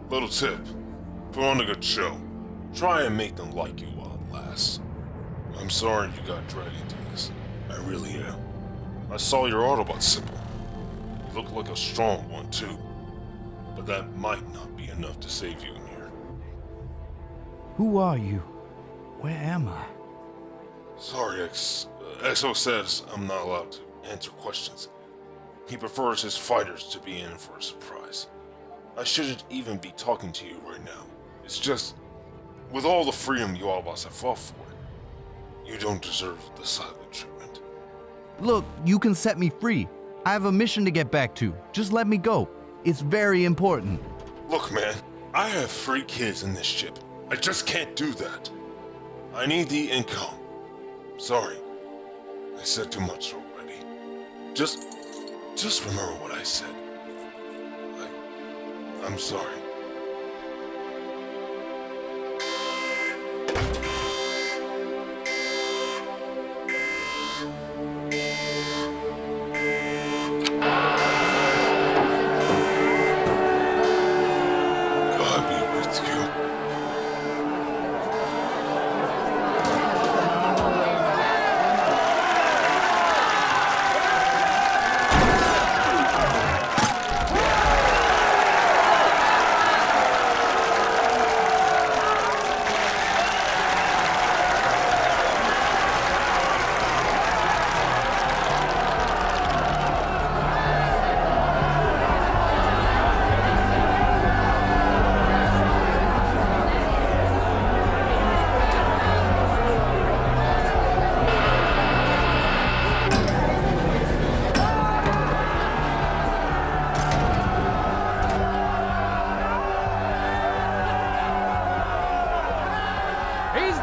Little tip, put on a good show. Try and make them like you while it lasts. I'm sorry you got dragged into this. I really am. I saw your Autobot symbol. You look like a strong one too. But that might not be enough to save you in here. Who are you? Where am I? Sorry, XO says I'm not allowed to answer questions. He prefers his fighters to be in for a surprise. I shouldn't even be talking to you right now. It's just, with all the freedom you Autobots have fought for, you don't deserve the silent treatment. Look, you can set me free. I have a mission to get back to. Just let me go. It's very important. Look, man, I have 3 kids in this ship. I just can't do that. I need the income. Sorry, I said too much already. Just remember what I said. I'm sorry. God be with you.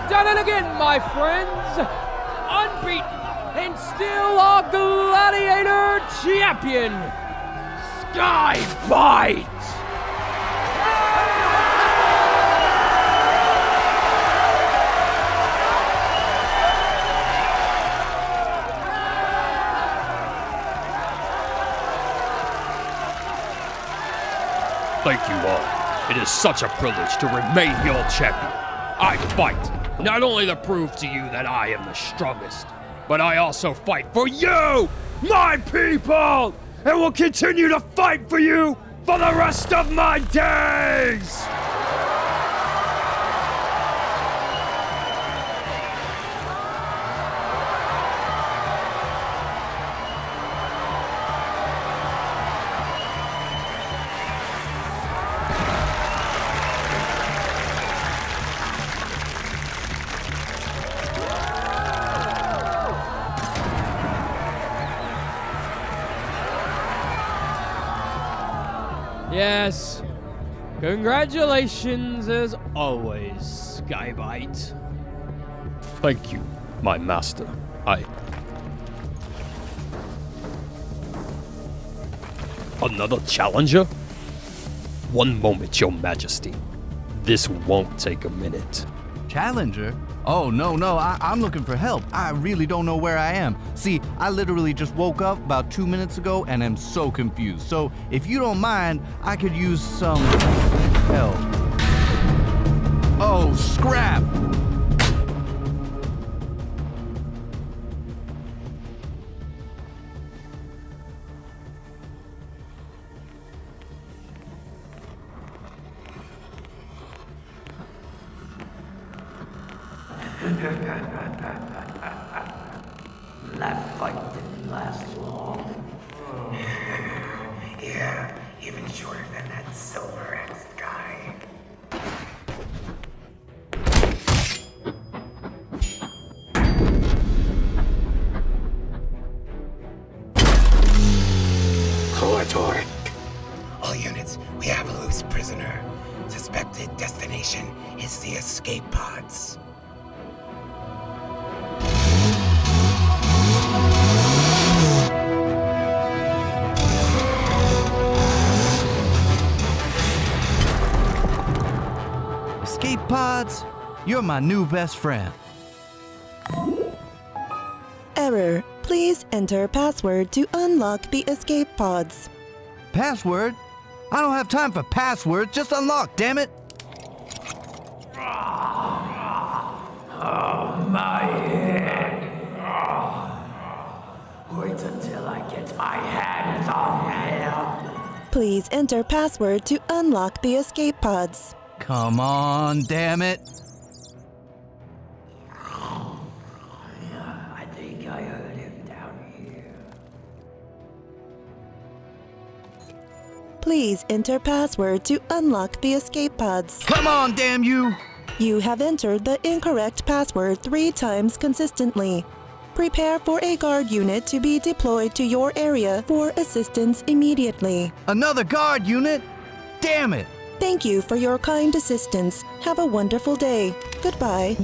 Done it again, my friends! Unbeaten and still our gladiator champion, Skybite! Thank you all. It is such a privilege to remain your champion. I fight, not only to prove to you that I am the strongest, but I also fight for you, my people, and will continue to fight for you for the rest of my days! Yes, Congratulations as always, Skybite. Thank you, my master. Another challenger? One moment, your majesty. This won't take a minute. Challenger? Oh, no, I'm looking for help. I really don't know where I am. See, I literally just woke up about 2 minutes ago and am so confused. So, if you don't mind, I could use some help. Oh, scrap! That fight didn't last long. Yeah, even shorter than that silver-axed guy. Coator. All units, we have a loose prisoner. Suspected destination is the escape pods. Escape pods, you're my new best friend. Error. Please enter password to unlock the escape pods. Password? I don't have time for passwords, just unlock, damn it! Oh, my head. Wait until I get my hands on him. Please enter password to unlock the escape pods. Come on, damn it! I think I heard him down here. Please enter password to unlock the escape pods. Come on, damn you! You have entered the incorrect password 3 times consistently. Prepare for a guard unit to be deployed to your area for assistance immediately. Another guard unit? Damn it! Thank you for your kind assistance. Have a wonderful day. Goodbye.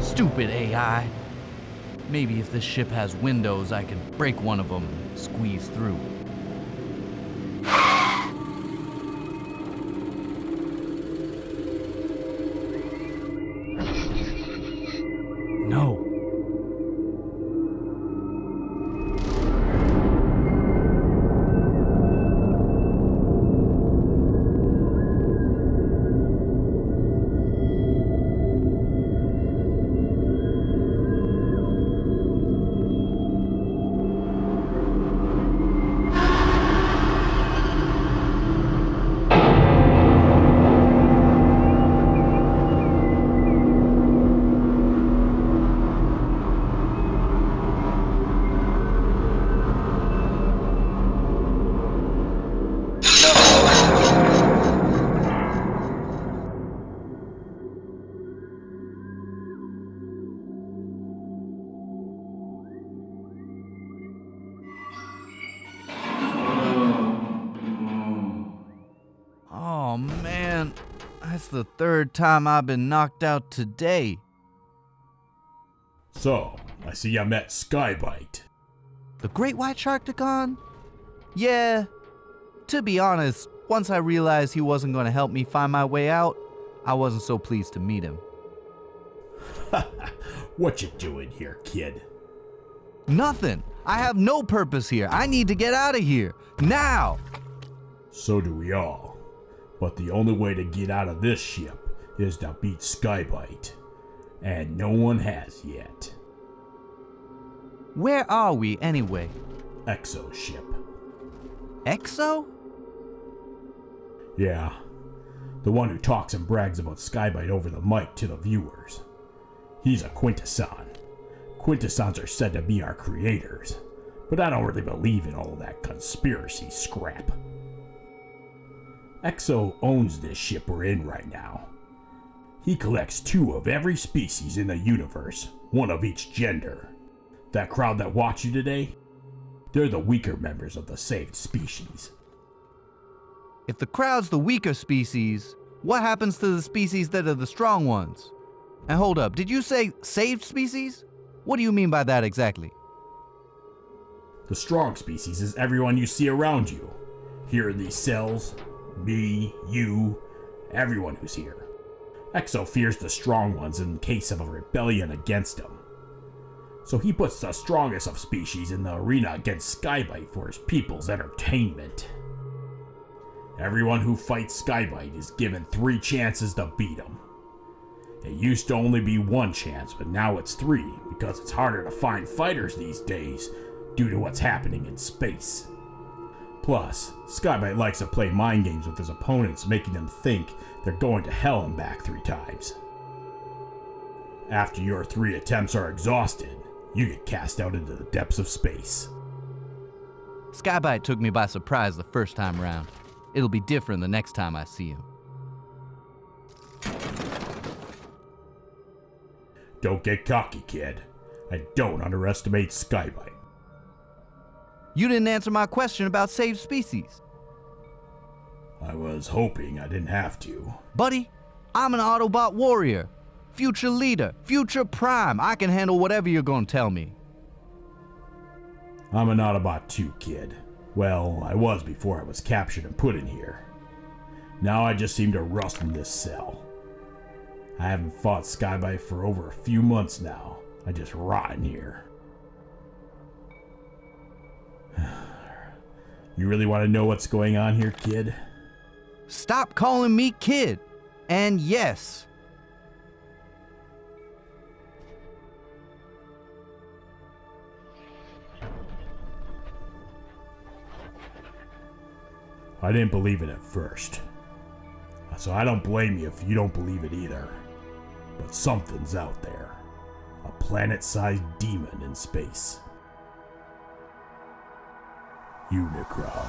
Stupid AI. Maybe if this ship has windows, I can break one of them and squeeze through. No. Oh man, that's the 3rd time I've been knocked out today. So, I see I met Skybite. The Great White Sharkticon? Yeah. To be honest, once I realized he wasn't going to help me find my way out, I wasn't so pleased to meet him. What you doing here, kid? Nothing. I have no purpose here. I need to get out of here. Now! So do we all. But the only way to get out of this ship is to beat Skybite. And no one has yet. Where are we, anyway? Exo ship. Exo? Yeah. The one who talks and brags about Skybite over the mic to the viewers. He's a Quintesson. Quintessons are said to be our creators. But I don't really believe in all that conspiracy scrap. Exo owns this ship we're in right now. He collects 2 of every species in the universe, 1 of each gender. That crowd that watched you today, they're the weaker members of the saved species. If the crowd's the weaker species, what happens to the species that are the strong ones? And hold up, did you say saved species? What do you mean by that exactly? The strong species is everyone you see around you. Here in these cells, me, you, everyone who's here. Exo fears the strong ones in case of a rebellion against him. So he puts the strongest of species in the arena against Skybite for his people's entertainment. Everyone who fights Skybite is given 3 chances to beat him. It used to only be 1 chance, but now it's 3 because it's harder to find fighters these days due to what's happening in space. Plus, Skybite likes to play mind games with his opponents, making them think they're going to hell and back 3 times. After your 3 attempts are exhausted, you get cast out into the depths of space. Skybite took me by surprise the first time around. It'll be different the next time I see him. Don't get cocky, kid. And don't underestimate Skybite. You didn't answer my question about saved species. I was hoping I didn't have to. Buddy, I'm an Autobot warrior. Future leader, future prime. I can handle whatever you're gonna tell me. I'm an Autobot too, kid. Well, I was before I was captured and put in here. Now I just seem to rust in this cell. I haven't fought Skybite for over a few months now. I just rot in here. You really want to know what's going on here, kid? Stop calling me kid. And yes. I didn't believe it at first. So I don't blame you if you don't believe it either. But something's out there. A planet-sized demon in space. Unicron.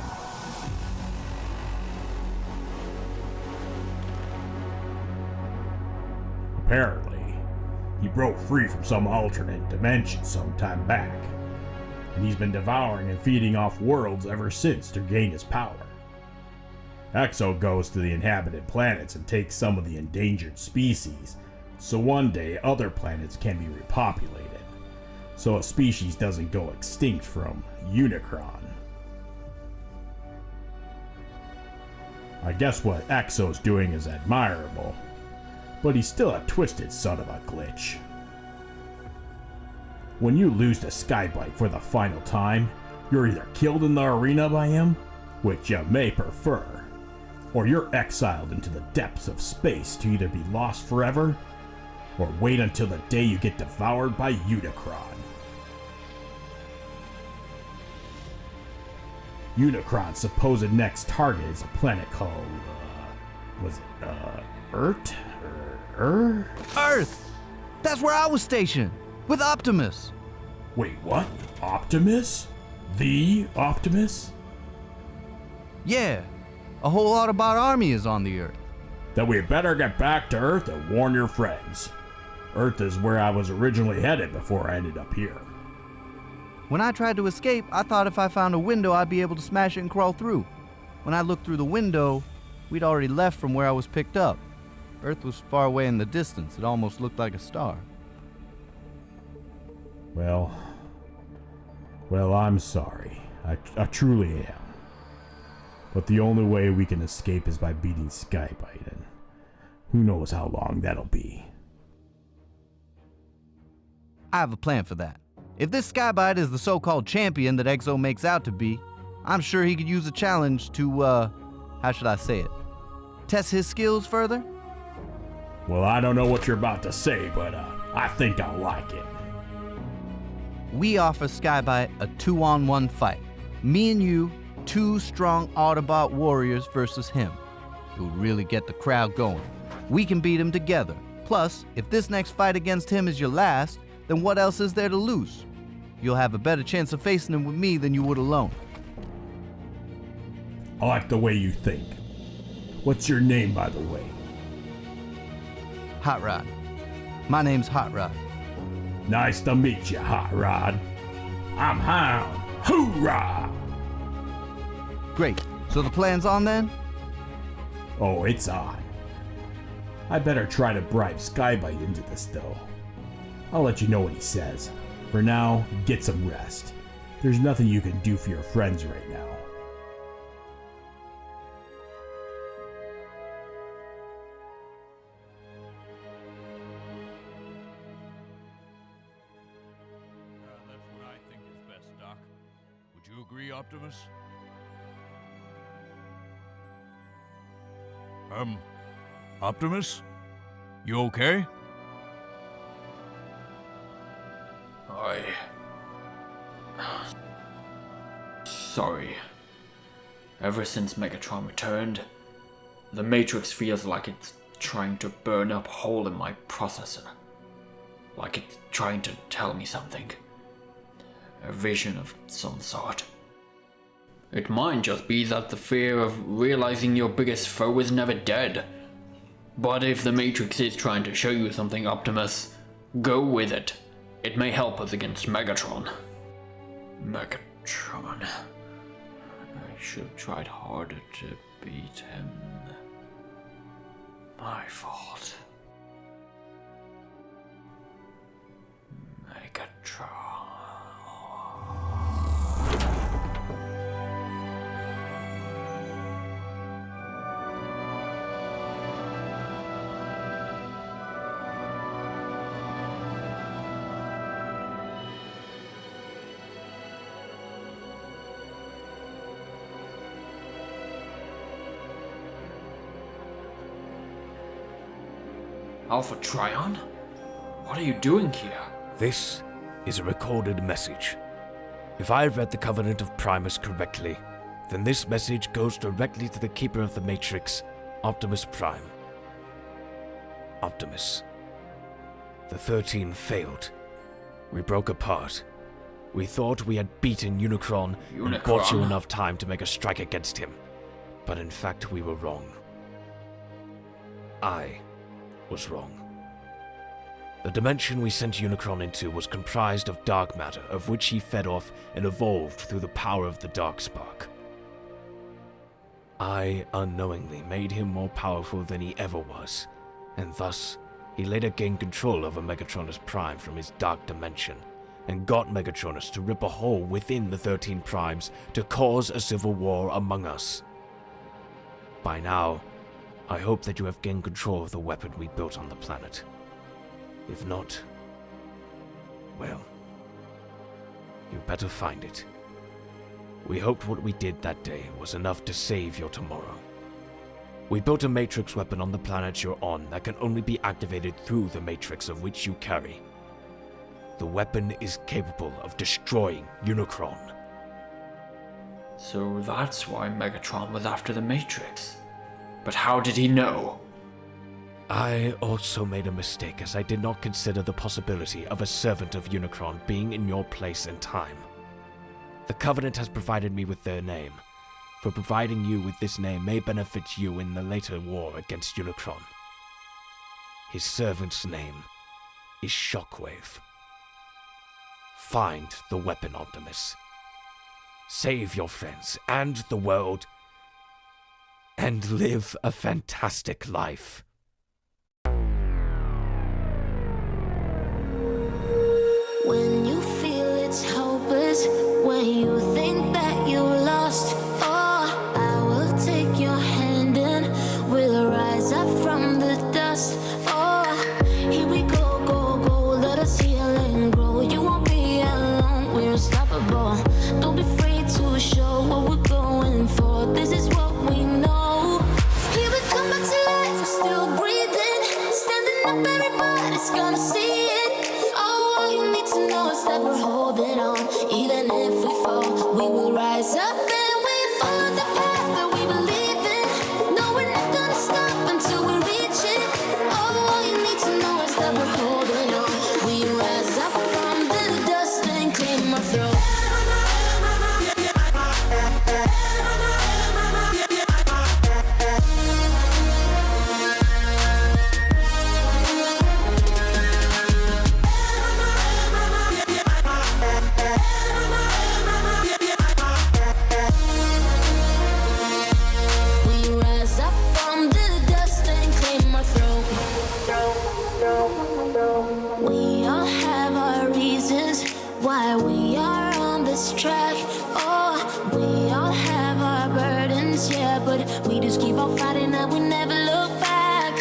Apparently, he broke free from some alternate dimension some time back, and he's been devouring and feeding off worlds ever since to gain his power. Exo goes to the inhabited planets and takes some of the endangered species, so one day other planets can be repopulated, so a species doesn't go extinct from Unicron. I guess what Exo's doing is admirable, but he's still a twisted son of a glitch. When you lose to Skybite for the final time, you're either killed in the arena by him, which you may prefer, or you're exiled into the depths of space to either be lost forever, or wait until the day you get devoured by Unicron. Unicron's supposed next target is a planet called, Earth? Earth! That's where I was stationed, with Optimus. Wait, what? Optimus? The Optimus? Yeah, a whole Autobot army is on the Earth. Then we better get back to Earth and warn your friends. Earth is where I was originally headed before I ended up here. When I tried to escape, I thought if I found a window, I'd be able to smash it and crawl through. When I looked through the window, we'd already left from where I was picked up. Earth was far away in the distance. It almost looked like a star. Well, I'm sorry. I truly am. But the only way we can escape is by beating Skybite, and who knows how long that'll be. I have a plan for that. If this Skybite is the so-called champion that Exo makes out to be, I'm sure he could use a challenge to, how should I say it? Test his skills further? Well, I don't know what you're about to say, but I think I'll like it. We offer Skybite a 2-on-1 fight. Me and you, 2 strong Autobot warriors versus him. It would really get the crowd going. We can beat him together. Plus, if this next fight against him is your last, then what else is there to lose? You'll have a better chance of facing him with me than you would alone. I like the way you think. What's your name, by the way? Hot Rod. My name's Hot Rod. Nice to meet you, Hot Rod. I'm Hound. Hoorah! Great. So the plan's on then? Oh, it's on. I better try to bribe Skybite into this, though. I'll let you know what he says. For now, get some rest. There's nothing you can do for your friends right now. That's what I think is best, Doc. Would you agree, Optimus? Optimus? You okay? Sorry. Ever since Megatron returned, the Matrix feels like it's trying to burn up a hole in my processor. Like it's trying to tell me something. A vision of some sort. It might just be that the fear of realizing your biggest foe is never dead. But if the Matrix is trying to show you something, Optimus, go with it. It may help us against Megatron. Megatron. I should have tried harder to beat him. My fault. Megatron. Alpha Trion? What are you doing here? This is a recorded message. If I read the Covenant of Primus correctly, then this message goes directly to the Keeper of the Matrix, Optimus Prime. Optimus. The 13 failed. We broke apart. We thought we had beaten Unicron and bought you enough time to make a strike against him. But in fact, we were wrong. I was wrong. The dimension we sent Unicron into was comprised of dark matter, of which he fed off and evolved through the power of the Darkspark. I unknowingly made him more powerful than he ever was, and thus he later gained control over Megatronus Prime from his dark dimension, and got Megatronus to rip a hole within the 13 Primes to cause a civil war among us. By now, I hope that you have gained control of the weapon we built on the planet. If not, well, you better find it. We hoped what we did that day was enough to save your tomorrow. We built a Matrix weapon on the planet you're on that can only be activated through the Matrix of which you carry. The weapon is capable of destroying Unicron. So that's why Megatron was after the Matrix. But how did he know? I also made a mistake as I did not consider the possibility of a servant of Unicron being in your place and time. The Covenant has provided me with their name, for providing you with this name may benefit you in the later war against Unicron. His servant's name is Shockwave. Find the weapon, Optimus. Save your friends and the world, and live a fantastic life. When you feel it's hopeless, when you think that you lost, oh, I will take your hand and we'll rise up from the dust. Oh, here we go, go, go, let us heal and grow. You won't be alone, we're unstoppable. Don't be afraid to show what we're going for. This is what we know. Here we come back to life, we're still but we just keep on fighting and we never look back.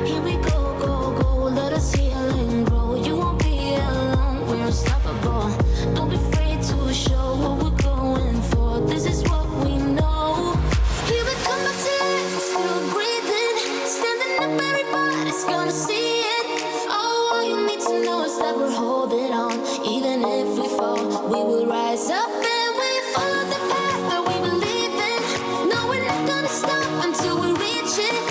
Here we go, go, go, let us heal and grow. You won't be alone, we're unstoppable. Don't be afraid to show what we're going for. This is what we know. Here we come back to life, still breathing, standing up, everybody's gonna see it. Oh, all you need to know is that we're holding on. Even if we fall, we will rise up and we follow the path that we believe in. No, we're not gonna stop until we reach it.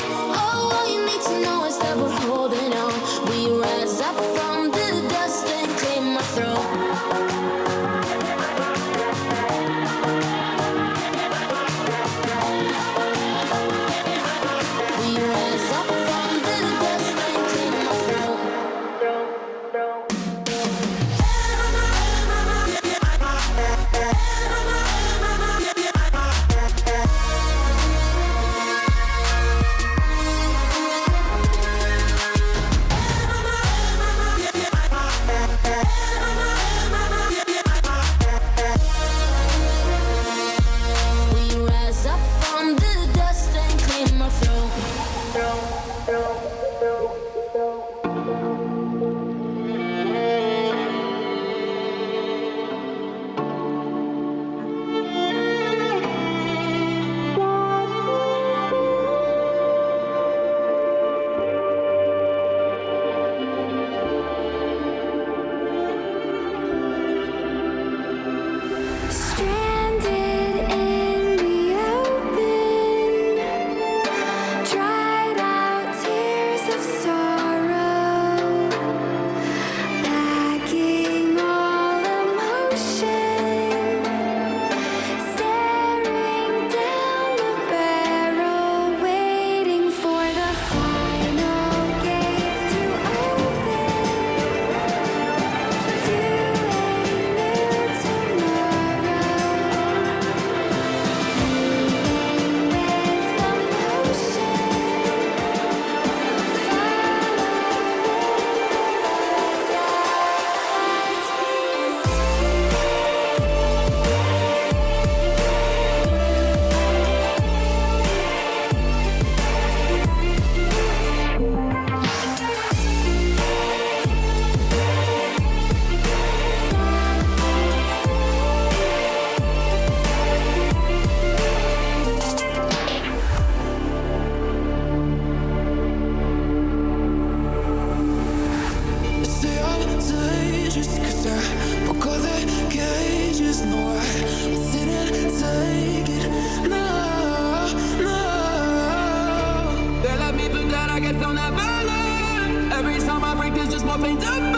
Oh, all you need to know is that we're holding on. We rise up from the dust and claim our throne. We rise up from the dust and claim our throne. We rise up from the dust and claim our throne. Stranded in the open, dried out tears of sorrow, lacking all emotion, staring down the barrel, waiting for the final gates to open to a new tomorrow. Stay on stages, 'cause I broke all the cages. No, I didn't take it. No, no. They let me feel that I get so never learn. Every time I break, there's just more pain to burn.